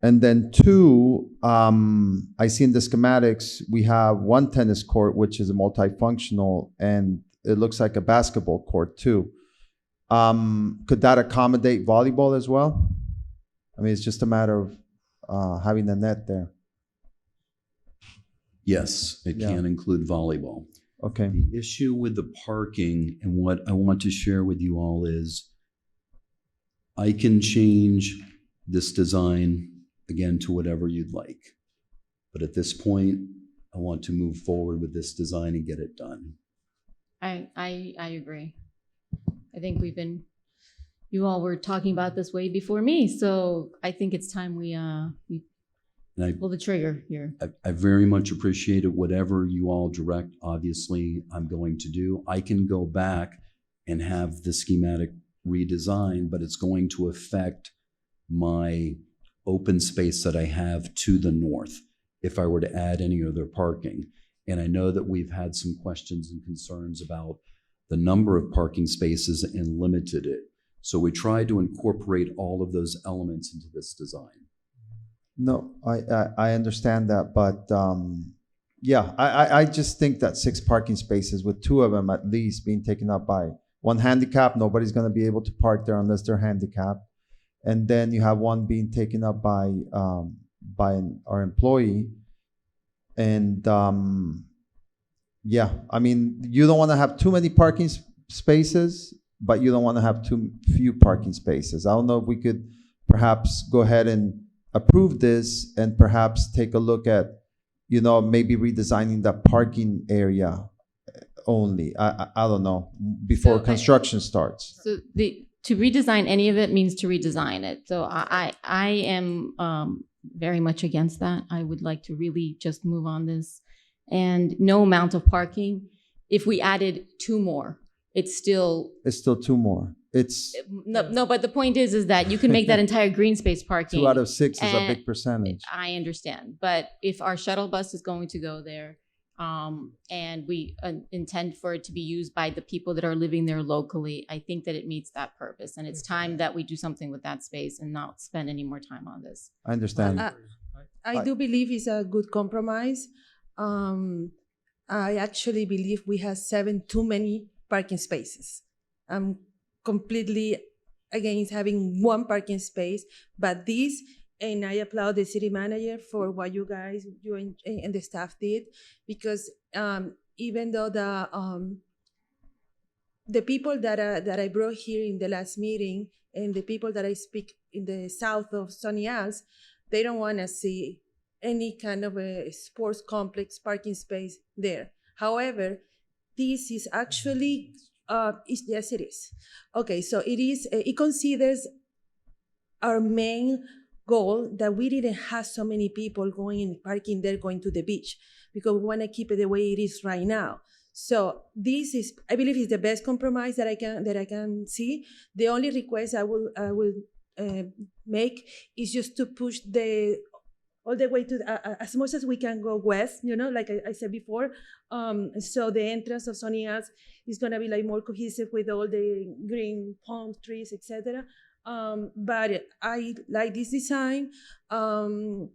And then 2, I see in the schematics, we have 1 tennis court, which is a multifunctional, and it looks like a basketball court too. Could that accommodate volleyball as well? I mean, it's just a matter of having a net there. Yes, it can include volleyball. Okay. The issue with the parking, and what I want to share with you all, is I can change this design again to whatever you'd like. But at this point, I want to move forward with this design and get it done. I agree. I think you all were talking about this way before me, so I think it's time we And I, pull the trigger here. I very much appreciate it. Whatever you all direct, obviously, I'm going to do. I can go back and have the schematic redesigned, but it's going to affect my open space that I have to the north if I were to add any other parking. And I know that we've had some questions and concerns about the number of parking spaces and limited it. So we tried to incorporate all of those elements into this design. No, I understand that, but yeah, I just think that 6 parking spaces with 2 of them at least being taken up by one handicap, nobody's going to be able to park there unless they're handicapped, and then you have one being taken up by our employee, and yeah, I mean, you don't want to have too many parking spaces, but you don't want to have too few parking spaces. I don't know if we could perhaps go ahead and approve this and perhaps take a look at, maybe redesigning the parking area only. I don't know, before So construction starts. So to redesign any of it means to redesign it. So I am very much against that. I would like to really just move on this, and no amount of parking. If we added 2 more, it's still 2 more. It's no. But the point is that you can make that entire green space parking. 2 out of 6 is a and big percentage. I understand, but if our shuttle bus is going to go there, and we intend for it to be used by the people that are living there locally, I think that it meets that purpose, and it's time that we do something with that space and not spend any more time on this. I understand. I do believe it's a good compromise. I actually believe we have 7 too many parking spaces. I'm completely against having 1 parking space, but this, and I applaud the city manager for what you and the staff did, because even though the people that I brought here in the last meeting and the people that I speak in the south of Sunny Isles, they don't want to see any kind of a sports complex parking space there. However, this is actually, yes, it is. Okay, so it is, it considers our main goal that we didn't have so many people going and parking there, going to the beach, because we want to keep it the way it is right now. So this is, I believe, is the best compromise that I can see. The only request I will make is just to push all the way to as much as we can go west, like I said before. So the entrance of Sunny Isles is gonna be like more cohesive with all the green palm trees, etc. But I like this design, and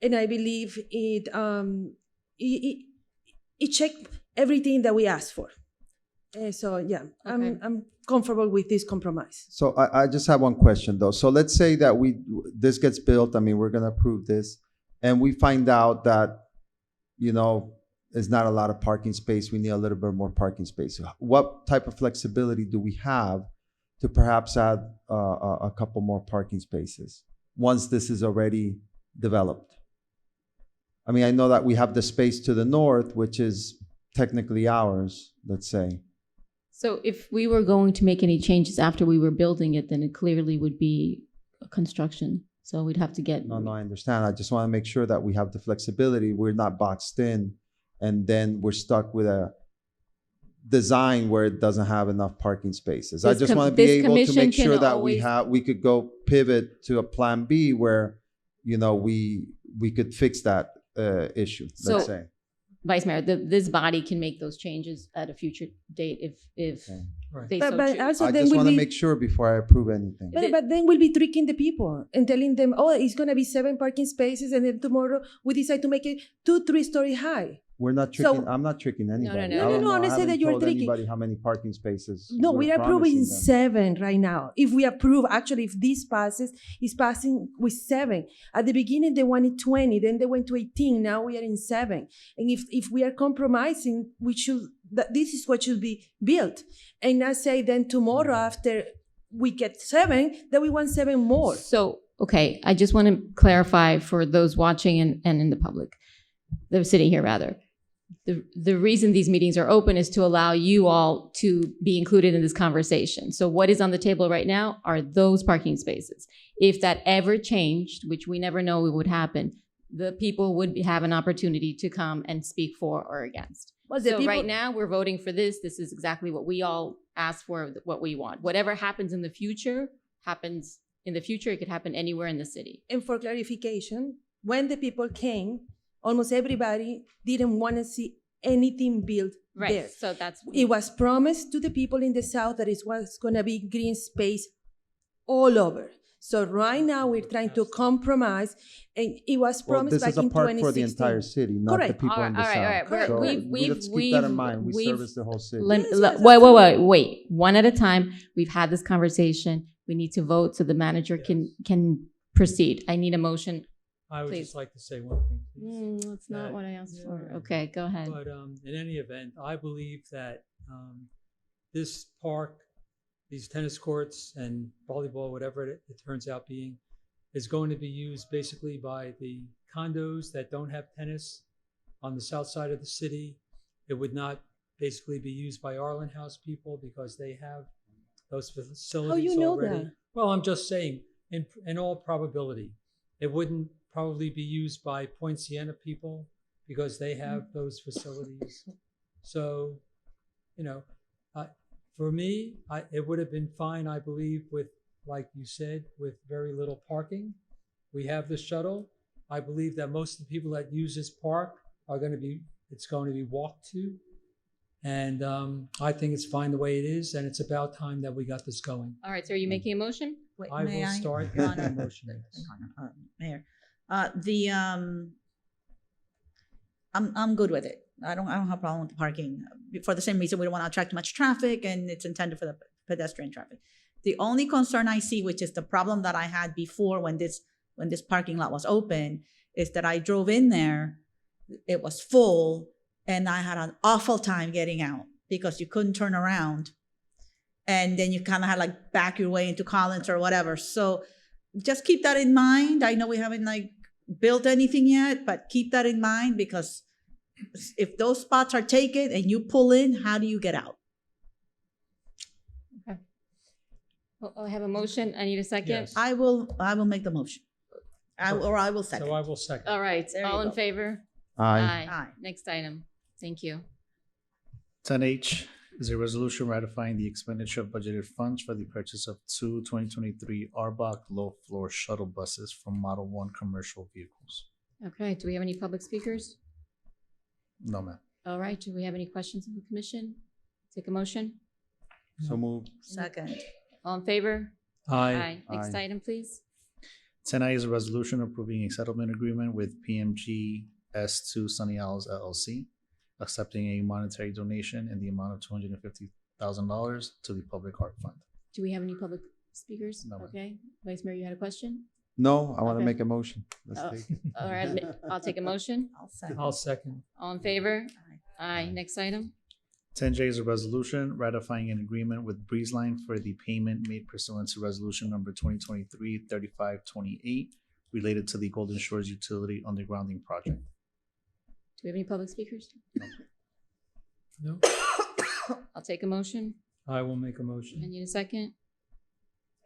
I believe it checked everything that we asked for. So yeah, okay. I'm comfortable with this compromise. So I just have one question though. So let's say that this gets built. I mean, we're gonna approve this, and we find out that, there's not a lot of parking space. We need a little bit more parking space. What type of flexibility do we have to perhaps add a couple more parking spaces once this is already developed? I mean, I know that we have the space to the north, which is technically ours, let's say. So if we were going to make any changes after we were building it, then it clearly would be a construction. So we'd have to get. No, I understand. I just want to make sure that we have the flexibility. We're not boxed in, and then we're stuck with a design where it doesn't have enough parking spaces. I just want to be able to make sure that we could go pivot to a plan B where, we could fix that issue, let's say. Vice Mayor, this body can make those changes at a future date if they so choose. Also I just want to make sure before I approve anything. But then we'll be tricking the people and telling them, oh, it's going to be 7 parking spaces, and then tomorrow we decide to make it 2-3 story high. We're not tricking. I'm not tricking anybody. No. I say that you're tricking. Anybody how many parking spaces? No, we are approving 7 right now. If we approve, actually, if this passes, it's passing with 7. At the beginning, they wanted 20, then they went to 18. Now we are in 7. And if we are compromising, this is what should be built. And not say then tomorrow after we get 7, that we want 7 more. So, okay, I just want to clarify for those watching and in the public, they're sitting here rather. the reason these meetings are open is to allow you all to be included in this conversation. So what is on the table right now are those parking spaces. If that ever changed, which we never know would happen, the people would have an opportunity to come and speak for or against. Well, the So people- right now, we're voting for this. This is exactly what we all asked for, what we want. Whatever happens in the future, happens in the future. It could happen anywhere in the city. And for clarification, when the people came, almost everybody didn't want to see anything built Right, there. so that's. It was promised to the people in the south that it was going to be green space all over. So right now we're trying to compromise, and it was Well, promised this back is a in park 2016. for the entire city, not the Correct. people in the All right. south. We're- So let's keep that in mind. We service the whole city. Wait. One at a time. We've had this conversation. We need to vote so the manager can proceed. I need a motion. I would Please. just like to say one thing, please. That's not That- what I asked for. Yeah. Okay, go ahead. But in any event, I believe that this park, these tennis courts and volleyball, whatever it turns out being, is going to be used basically by the condos that don't have tennis on the south side of the city. It would not basically be used by Arlen House people because they have those facilities you know already. that? Well, I'm just saying, in all probability, it wouldn't probably be used by Point Siena people because they have those facilities. So, you know, for me, it would have been fine, I believe, with, like you said, with very little parking. We have the shuttle. I believe that most of the people that use this park it's going to be walked to. And I think it's fine the way it is, and it's about time that we got this going. All right, so are you making a motion? Wait, I may will I? start Your with the Honor. motion. Mayor, I'm good with it. I don't have a problem with the parking for the same reason we don't want to attract much traffic and it's intended for the pedestrian traffic. The only concern I see, which is the problem that I had before when this parking lot was open, is that I drove in there, it was full, and I had an awful time getting out because you couldn't turn around. And then you kind of had like back your way into Collins or whatever. So just keep that in mind. I know we haven't like built anything yet, but keep that in mind because if those spots are taken and you pull in, how do you get out? Okay. Well, I have a motion. I need a second. Yes. I will make the motion. I will second. So I will second. All right, There you all in go. favor? Aye. Aye. Next item. Thank you. 10H is a resolution ratifying the expenditure of budgeted funds for the purchase of two 2023 Arbach low-floor shuttle buses from Model 1 commercial vehicles. Okay, do we have any public speakers? No, ma'am. All right, do we have any questions of the commission? Take a motion. So moved. Second. All in favor? Aye. Next Aye. item, please. 10I is a resolution approving a settlement agreement with PMG S2 Sunny Isles LLC, accepting a monetary donation in the amount of $250,000 to the Public Art Fund. Do we have any public speakers? No, ma'am. Okay, Vice Mayor, you had a question? No, I want Okay. to make a motion. Let's Oh, take. All right, I'll take a motion. I'll second. I'll second. All in favor? Aye. Aye. Next item. 10J is a resolution ratifying an agreement with BreezeLine for the payment made pursuant to resolution number 2023-3528 related to the Golden Shores Utility Undergrounding Project. Do we have any public speakers? No, I'll take a motion. I will make a I motion. need a second.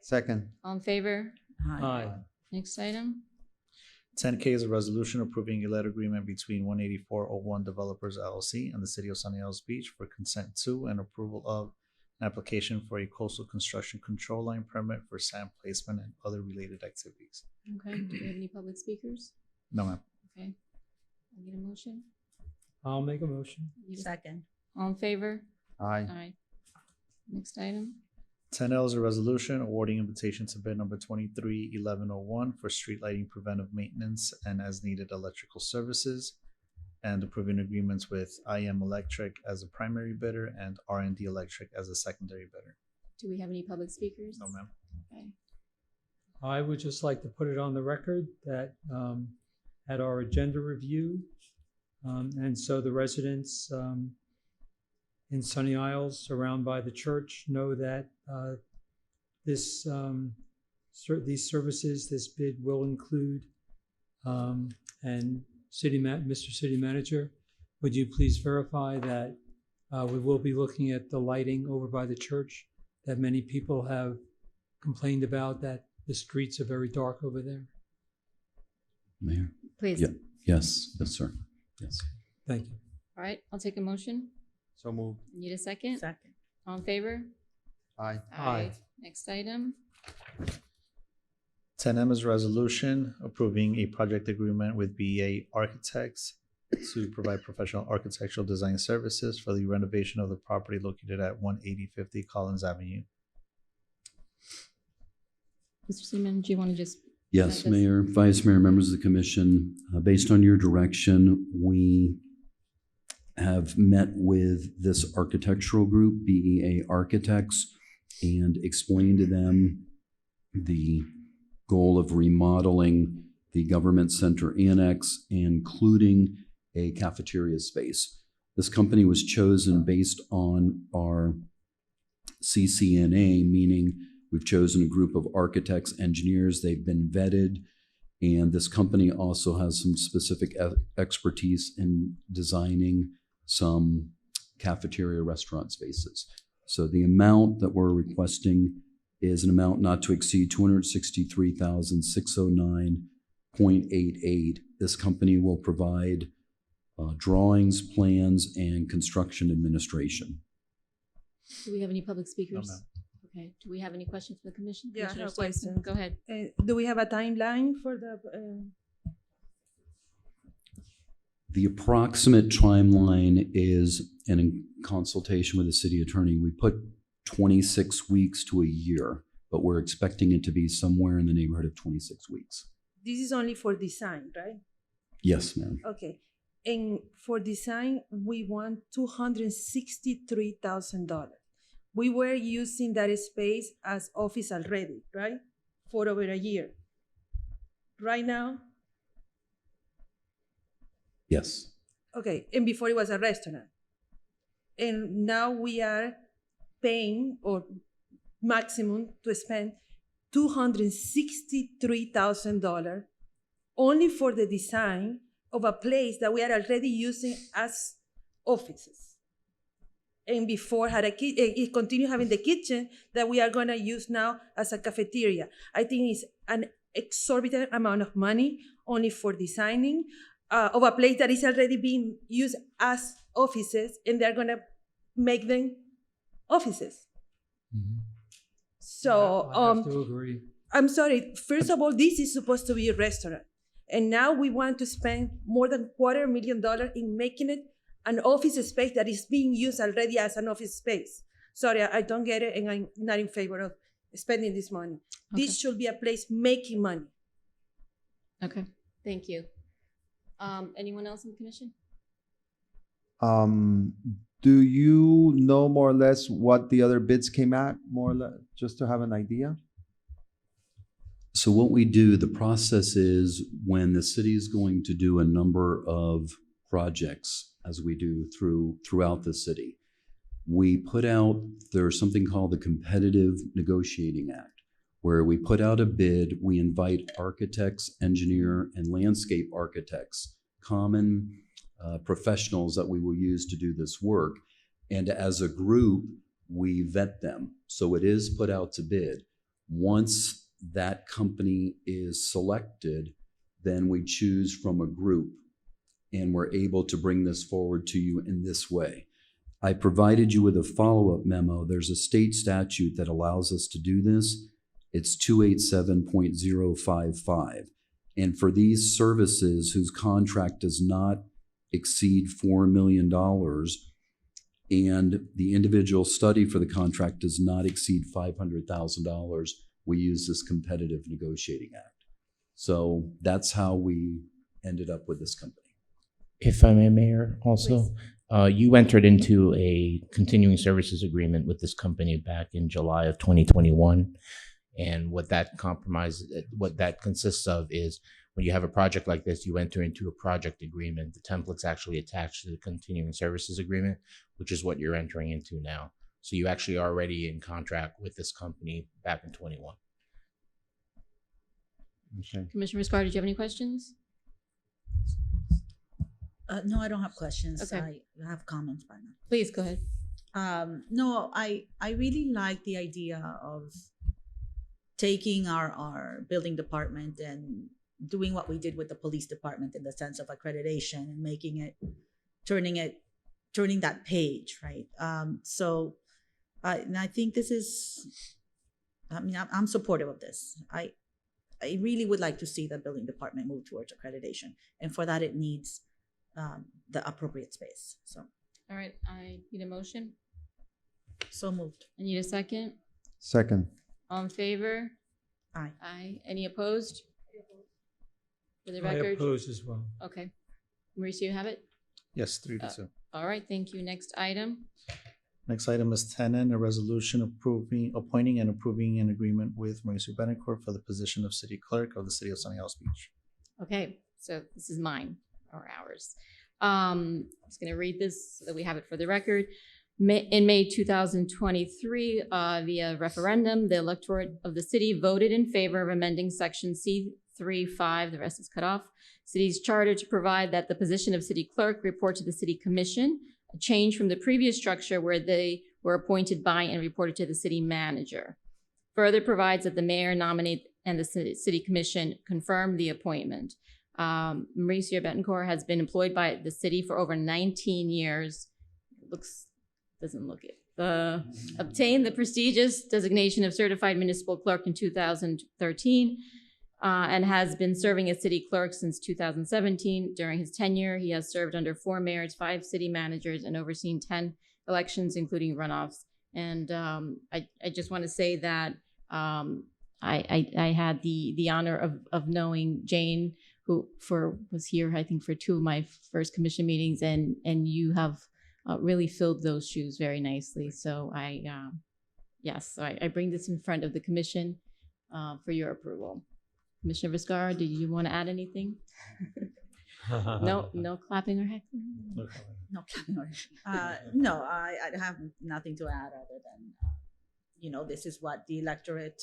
Second. All in favor? Aye. Next item. 10K is a resolution approving a letter agreement between 18401 Developers LLC and the City of Sunny Isles Beach for consent to and approval of an application for a coastal construction control line permit for sand placement and other related activities. Okay, do we have any public speakers? No, ma'am. Okay. I need a motion. I'll make a motion. I need a- Second. All in favor? Aye. Aye. Next item. 10L is a resolution awarding invitation to bid number 231101 for street lighting preventive maintenance and as needed electrical services, and approving agreements with IM Electric as a primary bidder and R&D Electric as a secondary bidder. Do we have any public speakers? No, ma'am. Okay. I would just like to put it on the record that at our agenda review, and so the residents in Sunny Isles around by the church know that these services, this bid will include, and Mr. City Manager, would you please verify that we will be looking at the lighting over by the church that many people have complained about, that the streets are very dark over there? Mayor? Please. Yeah. Yes, sir. Yes. Thank you. All right, I'll take a motion. So moved. Need a second? Second. All in favor? Aye. Aye. Next item. 10M is a resolution approving a project agreement with BEA Architects to provide professional architectural design services for the renovation of the property located at 18050 Collins Avenue. Mr. Seaman, do you want to just? Yes, present this? Mayor, Vice Mayor, members of the commission, based on your direction, we have met with this architectural group, BEA Architects, and explained to them the goal of remodeling the government center annex, including a cafeteria space. This company was chosen based on our CCNA, meaning we've chosen a group of architects, engineers, they've been vetted, and this company also has some specific expertise in designing some cafeteria restaurant spaces. So the amount that we're requesting is an amount not to exceed $263,609.88. This company will provide drawings, plans, and construction administration. Do we have any public speakers? No, ma'am. Okay, do we have any questions for the commission? Yeah, I have Commissioner a Sampson, question. Go ahead. Do we have a timeline for the? The approximate timeline is, and in consultation with the city attorney, we put 26 weeks to a year, but we're expecting it to be somewhere in the neighborhood of 26 weeks. This is only for design, right? Yes, ma'am. Okay. And for design, we want $263,000. We were using that space as office already, right? For over a year. Right now? Yes. Okay. And before it was a restaurant. And now we are paying, or maximum to spend $263,000 only for the design of a place that we are already using as offices. And before had it continue having the kitchen that we are going to use now as a cafeteria. I think it's an exorbitant amount of money only for designing of a place that is already being used as offices, and they're going to make them offices. Mm-hmm. So I have to agree. I'm sorry. First of all, this is supposed to be a restaurant, and now we want to spend more than $250,000 in making it an office space that is being used already as an office space. Sorry, I don't get it, and I'm not in favor of spending this money. Okay. This should be a place making money. Okay, thank you. Anyone else in the commission? Do you know more or less what the other bids came at, more or less, just to have an idea? So what we do, the process is when the city is going to do a number of projects, as we do throughout the city, we put out, there's something called the Competitive Negotiating Act, where we put out a bid, we invite architects, engineer, and landscape architects, common professionals that we will use to do this work. And as a group, we vet them. So it is put out to bid. Once that company is selected, then we choose from a group, and we're able to bring this forward to you in this way. I provided you with a follow-up memo. There's a state statute that allows us to do this. It's 287.055. And for these services whose contract does not exceed $4 million and the individual study for the contract does not exceed $500,000, we use this Competitive Negotiating Act. So that's how we ended up with this company. If I may, Mayor, also, you entered into a continuing services agreement with this company back in July of 2021. And what that consists of is when you have a project like this, you enter into a project agreement. The template's actually attached to the continuing services agreement, which is what you're entering into now. So you actually are already in contract with this company back in 21. Okay. Commissioner Scar, did you have any questions? No, I don't have questions. Okay. I have comments by now. Please go ahead. No, I really like the idea of taking our building department and doing what we did with the police department in the sense of accreditation and making it, turning that page, right? So and I think this is, I mean, I'm supportive of this. I really would like to see the building department move towards accreditation, and for that it needs the appropriate space. So, All right, I need a motion. so moved. I need a second. Second. All in favor? Aye. Aye. Any opposed? For the I record? oppose as well. Okay. Mauricio, you have it? Yes, 3-2. All right, thank you. Next item. Next item is 10N, a resolution appointing and approving an agreement with Mauricio Betancourt for the position of city clerk of the city of Sunny Isles Beach. Okay, so this is mine or ours. I'm just going to read this so that we have it for the record. In May 2023, via referendum, the electorate of the city voted in favor of amending section C3(5), the rest is cut off, city's charter to provide that the position of city clerk report to the city commission, a change from the previous structure where they were appointed by and reported to the city manager. Further provides that the mayor nominate and the city commission confirm the appointment. Mauricio Betancourt has been employed by the city for over 19 years. Doesn't look it. Obtained the prestigious designation of certified municipal clerk in 2013 and has been serving as city clerk since 2017. During his tenure, he has served under 4 mayors, 5 city managers, and overseen 10 elections, including runoffs. And I just want to say that I had the honor of knowing Jane, who was here, I think, for 2 of my first commission meetings, and you have really filled those shoes very nicely. So I bring this in front of the commission for your approval. Commissioner Vizcarra, did you want to add anything? No clapping or heckling? No clapping or heckling. No, I have nothing to add other than, this is what the electorate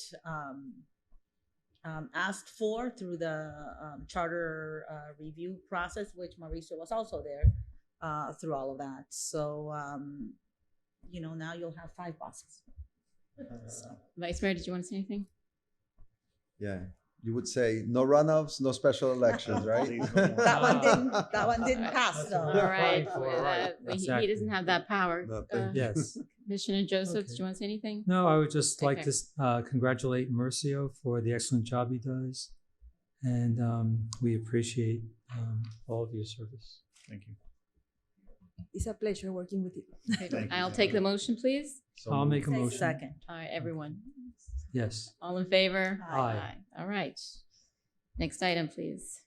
asked for through the charter review process, which Mauricio was also there through all of that. So, now you'll have 5 bosses. So. Vice Mayor, did you want to say anything? Yeah. You would say no runoffs, no special elections, right? That one didn't pass though. All right. He doesn't have that power. Yes. Commissioner Joseph, did you want to say anything? No, I would just like Okay. to congratulate Mauricio for the excellent job he does. And we appreciate all of your service. Thank you. It's a pleasure working with you. Okay, I'll take the motion, please. I'll make a motion. Second. All right, everyone. Yes. All in favor? Aye. All right. Next item, please.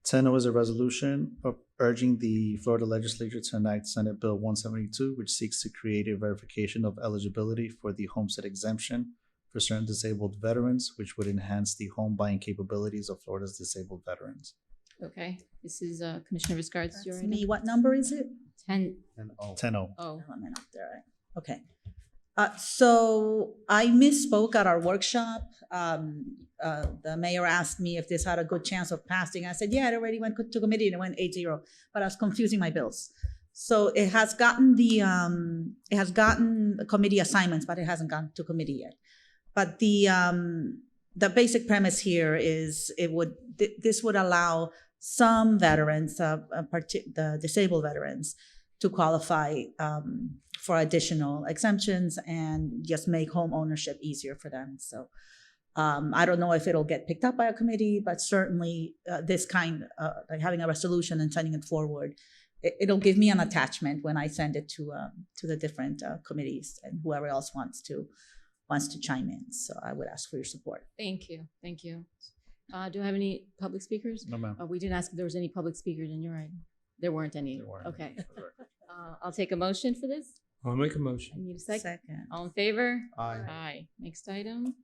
10 is a resolution urging the Florida legislature to enact Senate Bill 172, which seeks to create a verification of eligibility for the homestead exemption for certain disabled veterans, which would enhance the home buying capabilities of Florida's disabled veterans. Okay, this is Commissioner Vizcarra. That's Your me. What number is it? 10. 10-0. Oh, Element up there. Right? Okay. So I misspoke at our workshop. The mayor asked me if this had a good chance of passing. I said, yeah, it already went to committee and it went 8-0, but I was confusing my bills. So it has gotten the committee assignments, but it hasn't gone to committee yet. But the basic premise here is this would allow some veterans, the disabled veterans, to qualify for additional exemptions and just make home ownership easier for them. So I don't know if it'll get picked up by a committee, but certainly this kind, like having a resolution and sending it forward, it'll give me an attachment when I send it to the different committees and whoever else wants to chime in. So I would ask for your support. thank you. Thank you. Do I have any public speakers? No, ma'am. We didn't ask if there was any public speakers in your item. There weren't any. There weren't. Okay. I'll take a motion for this. I'll make a I motion. need a second. Second. All in favor? Aye. Aye. Next item.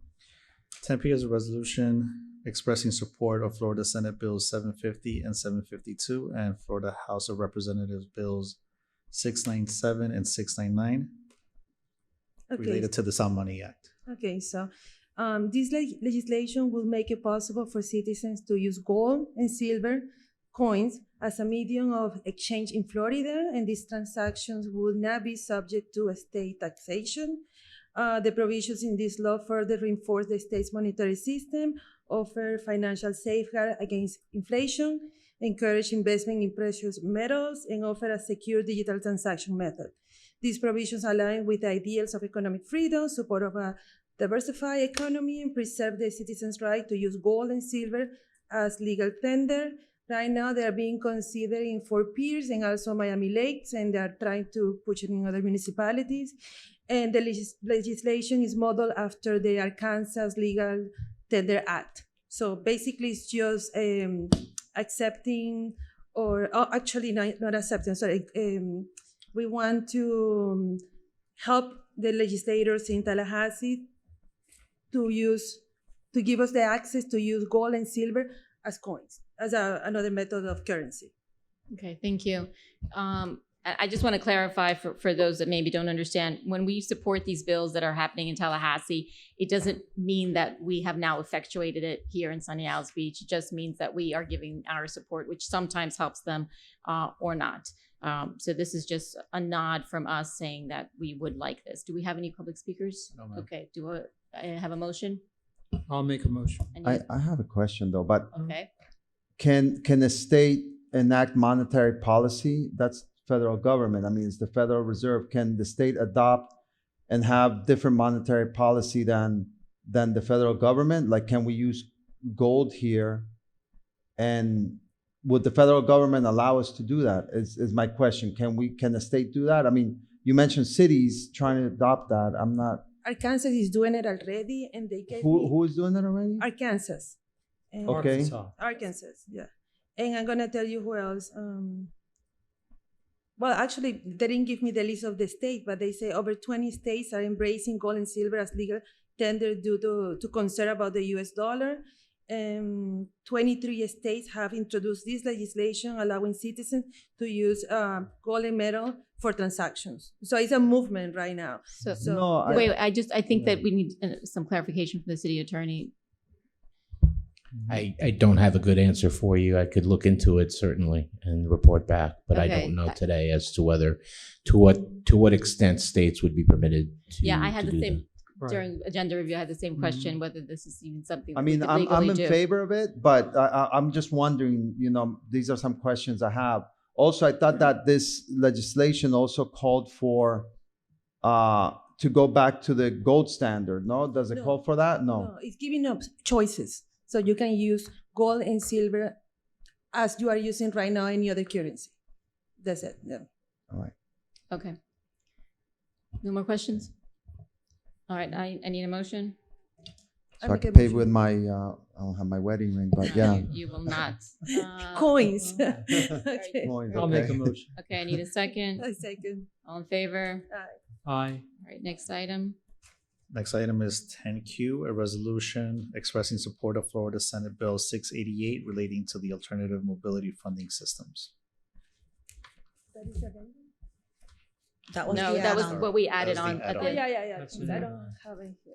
10P is a resolution expressing support of Florida Senate Bills 750 and 752 and Florida House of Representatives Bills 697 and 699 related to the Sound Money Act. Okay, so this legislation will make it possible for citizens to use gold and silver coins as a medium of exchange in Florida, and these transactions would not be subject to state taxation. The provisions in this law further reinforce the state's monetary system, offer financial safeguard against inflation, encourage investment in precious metals, and offer a secure digital transaction method. These provisions align with the ideals of economic freedom, support of a diversified economy, and preserve the citizens' right to use gold and silver as legal tender. Right now, they are being considered in Fort Pierce and also Miami-Dade, and they are trying to push it in other municipalities. And the legislation is modeled after the Arkansas Legal Tender Act. So basically, it's just accepting, or actually not accepting, sorry. We want to help the legislators in Tallahassee to give us the access to use gold and silver as coins, as another method of currency. Okay, thank you. I just want to clarify for those that maybe don't understand, when we support these bills that are happening in Tallahassee, it doesn't mean that we have now effectuated it here in Sunny Isles Beach. It just means that we are giving our support, which sometimes helps them or not. So this is just a nod from us saying that we would like this. Do we have any public speakers? No, ma'am. Okay, do I have a motion? I'll make a motion. I have a question though, but Okay. can the state enact monetary policy? That's federal government. I mean, it's the Federal Reserve. Can the state adopt and have different monetary policy than the federal government? Like, can we use gold here? And would the federal government allow us to do that? Is my question. Can the state do that? I mean, you mentioned cities trying to adopt that. I'm not. Arkansas is doing it already, and they gave Who is doing it already? Arkansas. And Okay. Arkansas, yeah. And I'm gonna tell you who else. Well, actually, they didn't give me the list of the states, but they say over 20 states are embracing gold and silver as legal tender due to concern about the U.S. dollar. 23 states have introduced this legislation allowing citizens to use gold and metal for transactions. So it's a movement right now. So No, wait, I think that we need some clarification from the city attorney. I don't have a good answer for you. I could look into it certainly and report back, but I Okay. don't know today as to whether to what extent states would be permitted to. Yeah, I had to the do same, that. during agenda review, I had the same question, whether this is even something. I that we mean, could I'm legally in do. favor of it, but I'm just wondering, these are some questions I have. Also, I thought that this legislation also called for to go back to the gold standard. No, does it No. call for that? No. No, it's giving up choices. So you can use gold and silver as you are using right now any other currency. That's it. Yeah. All right. Okay. No more questions? All right, I need a motion. So I make a can pay motion. with my, I don't have my wedding ring, but No, yeah. You will not. Coins. Okay. Coins, I'll make a okay. motion. Okay, I need a second. A second. All in favor? Aye. All right, next item. Next item is 10Q, a resolution expressing support of Florida Senate Bill 688 relating to the alternative mobility funding systems. That was No, the that was add-on. what we added That was on the at add-on. the. Yeah. That's I don't have it here.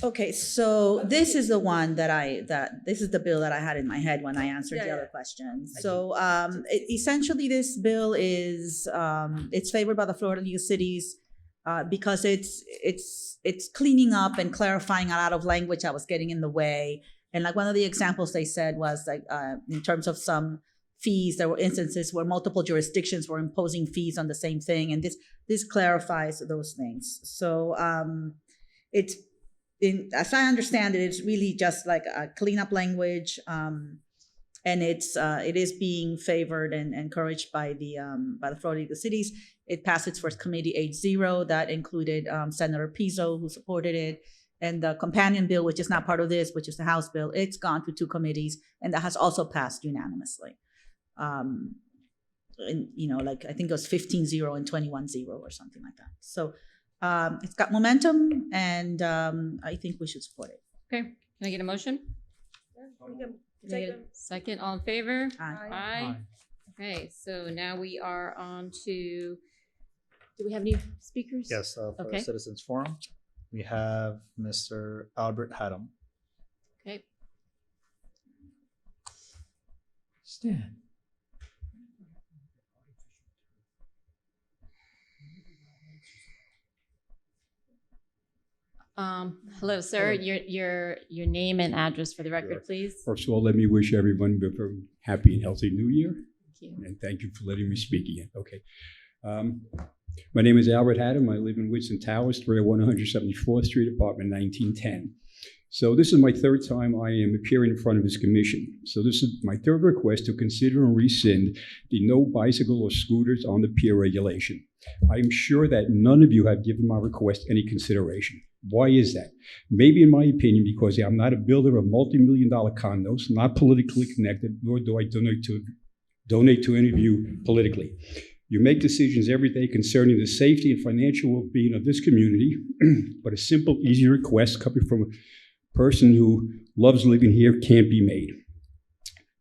Okay, so this is the one this is the bill that I had in my head when I answered the Yeah, other yeah. questions. So essentially this bill is it's favored by the Florida League of Cities because it's cleaning up and clarifying a lot of language that was getting in the way. And like one of the examples they said was like in terms of some fees, there were instances where multiple jurisdictions were imposing fees on the same thing, and this clarifies those things. So it's as I understand it, it's really just like a cleanup language, and it is being favored and encouraged by the Florida League of Cities. It passed its first committee 8-0. That included Senator Pizzo, who supported it, and the companion bill, which is not part of this, which is the House bill. It's gone through 2 committees, and that has also passed unanimously. And like I think it was 15-0 and 21-0 or something like that. So. It's got momentum, and I think we should support it. Okay, can I get a motion? Can I get a second, all in favor? Aye. Okay, so now we are on to, do we have any speakers? Yes, for Okay. Citizens Forum, we have Mr. Albert Haddam. Okay, Stan. Hello, sir. Your name and address for the record, please. First of all, let me wish everyone a very happy and healthy new year. Thank you. And thank you for letting me speak again. Okay. My name is Albert Haddam. I live in Whitson Towers, 301 174th Street, apartment 1910. So this is my third time I am appearing in front of this commission. So this is my third request to consider and rescind the no bicycle or scooters on the pier regulation. I am sure that none of you have given my request any consideration. Why is that? Maybe in my opinion, because I'm not a builder of multi-million-dollar condos, not politically connected, nor do I donate to any of you politically. You make decisions every day concerning the safety and financial well-being of this community, but a simple, easy request coming from a person who loves living here can't be made.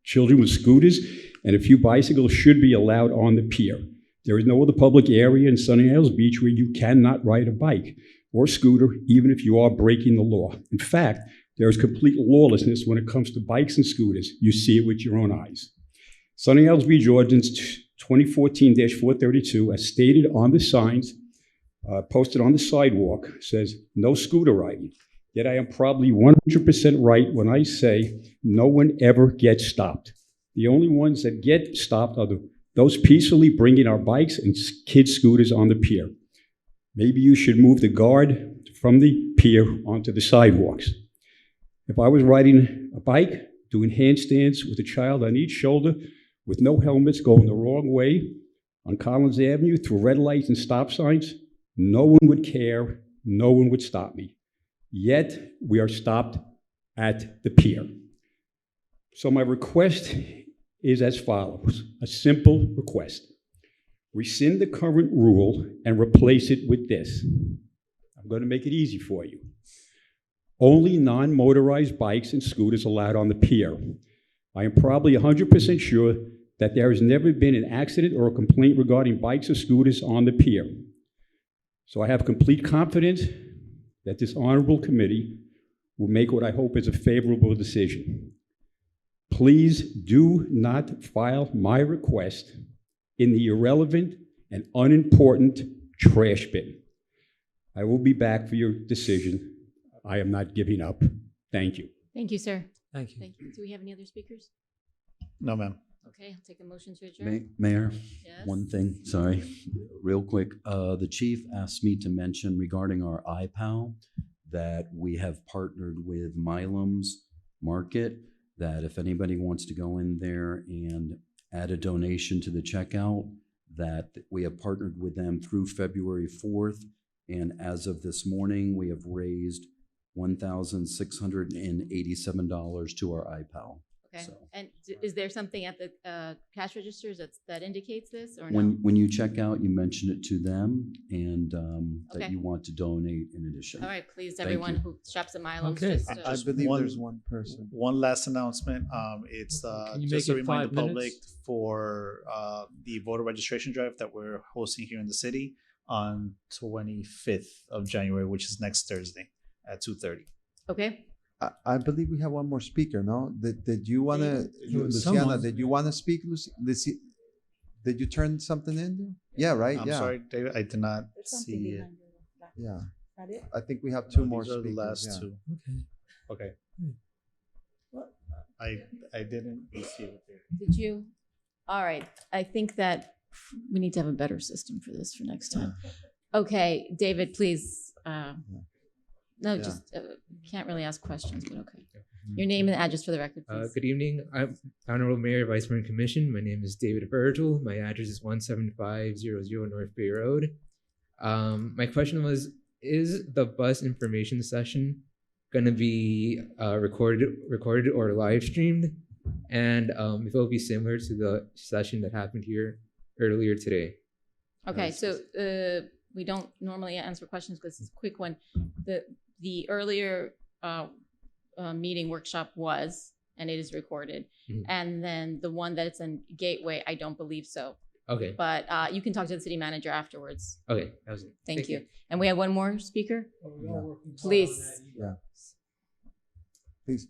Children with scooters and a few bicycles should be allowed on the pier. There is no other public area in Sunny Isles Beach where you cannot ride a bike or scooter, even if you are breaking the law. In fact, there is complete lawlessness when it comes to bikes and scooters. You see it with your own eyes. Sunny Isles Beach Ordinance 2014-432, as stated on the signs posted on the sidewalk, says no scooter riding. Yet I am probably 100% right when I say no one ever gets stopped. The only ones that get stopped are those peacefully bringing our bikes and kids' scooters on the pier. Maybe you should move the guard from the pier onto the sidewalks. If I was riding a bike, doing handstands with a child on each shoulder, with no helmets, going the wrong way on Collins Avenue through red lights and stop signs, no one would care, no one would stop me. Yet, we are stopped at the pier. So my request is as follows, a simple request. Rescind the current rule and replace it with this. I'm going to make it easy for you. Only non-motorized bikes and scooters allowed on the pier. I am probably 100% sure that there has never been an accident or a complaint regarding bikes or scooters on the pier. So I have complete confidence that this honorable committee will make what I hope is a favorable decision. Please do not file my request in the irrelevant and unimportant trash bin. I will be back for your decision. I am not giving up. Thank you. Thank you, sir. Thank you. Thank you. Do we have any other speakers? No, ma'am. Okay, I'll take a motion to adjourn. Mayor, Yes. one thing, sorry, real quick. The chief asked me to mention regarding our iPal that we have partnered with Milam's Market, that if anybody wants to go in there and add a donation to the checkout, that we have partnered with them through February 4th. And as of this morning, we have raised $1,687 to our iPal. Okay, So and is there something at the cash registers that indicates this or no? when you check out, you mention it to them and Okay. that you want to donate in addition. All right, please, Thank everyone you. who shops at Milam's. Okay. Just, I believe there's one person. One last announcement. It's Can you just make to it remind 5 the public minutes? for the voter registration drive that we're hosting here in the city on 25th of January, which is next Thursday at 2:30. Okay, I believe we have one more speaker, no? Did you want to, Luciana, someone. did you want to speak, did you turn something in? Yeah, right? I'm Yeah. sorry, David, I did not see it. Yeah. I think we have two No, more these are speakers. the last yeah. two. Okay. Okay. I didn't receive it there. did you? All right, I think that we need to have a better system for this for next time. Okay, David, please. No, Yeah. just can't really ask questions, but okay. Your name and address for the record, please. Good evening. I'm Honorable Mayor, Vice Mayor, and Commission. My name is David Virgil. My address is 17500 North Bay Road. My question was, is the bus information session going to be recorded or live streamed? And if it will be similar to the session that happened here earlier today. Okay, so we don't normally answer questions because it's a quick one. The earlier meeting workshop was, and it is recorded. Mhm. And then the one that's in Gateway, I don't believe so. Okay. But you can talk to the city manager afterwards. Okay, that was it. Thank you. And we have one more speaker? Please. Yeah. Please.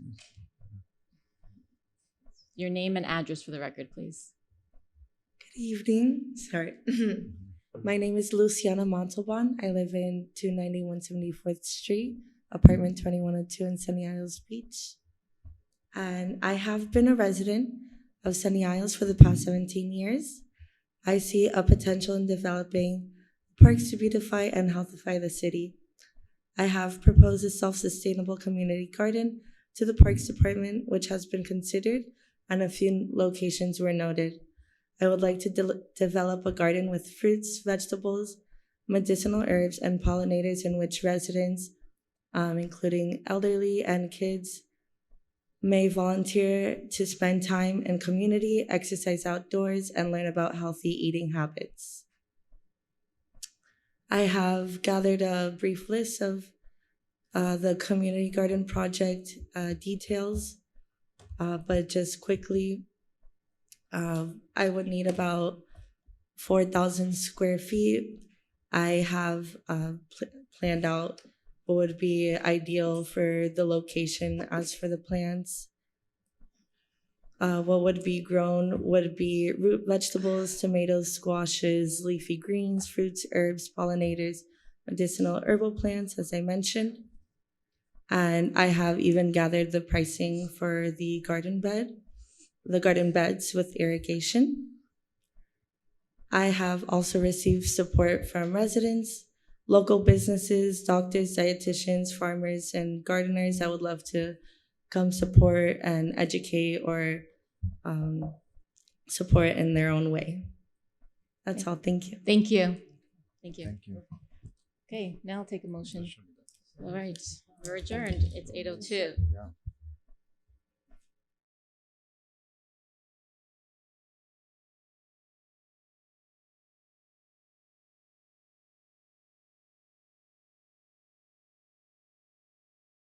Your name and address for the record, please. Good evening. Sorry. My name is Luciana Montalban. I live in 291 74th Street, apartment 2102 in Sunny Isles Beach. And I have been a resident of Sunny Isles for the past 17 years. I see a potential in developing parks to beautify and healthify the city. I have proposed a self-sustainable community garden to the Parks Department, which has been considered, and a few locations were noted. I would like to develop a garden with fruits, vegetables, medicinal herbs, and pollinators in which residents, including elderly and kids, may volunteer to spend time in community, exercise outdoors, and learn about healthy eating habits. I have gathered a brief list of the community garden project details, but just quickly, I would need about 4,000 square feet. I have planned out what would be ideal for the location. As for the plants, what would be grown would be root vegetables, tomatoes, squashes, leafy greens, fruits, herbs, pollinators, medicinal herbal plants, as I mentioned. And I have even gathered the pricing for the garden beds with irrigation. I have also received support from residents, local businesses, doctors, dietitians, farmers, and gardeners that would love to come support and educate or support in their own way. That's all. Thank you. Thank you. Thank you. Thank you. Okay, now I'll take a motion. All right, we're adjourned. It's 8:02. Yeah.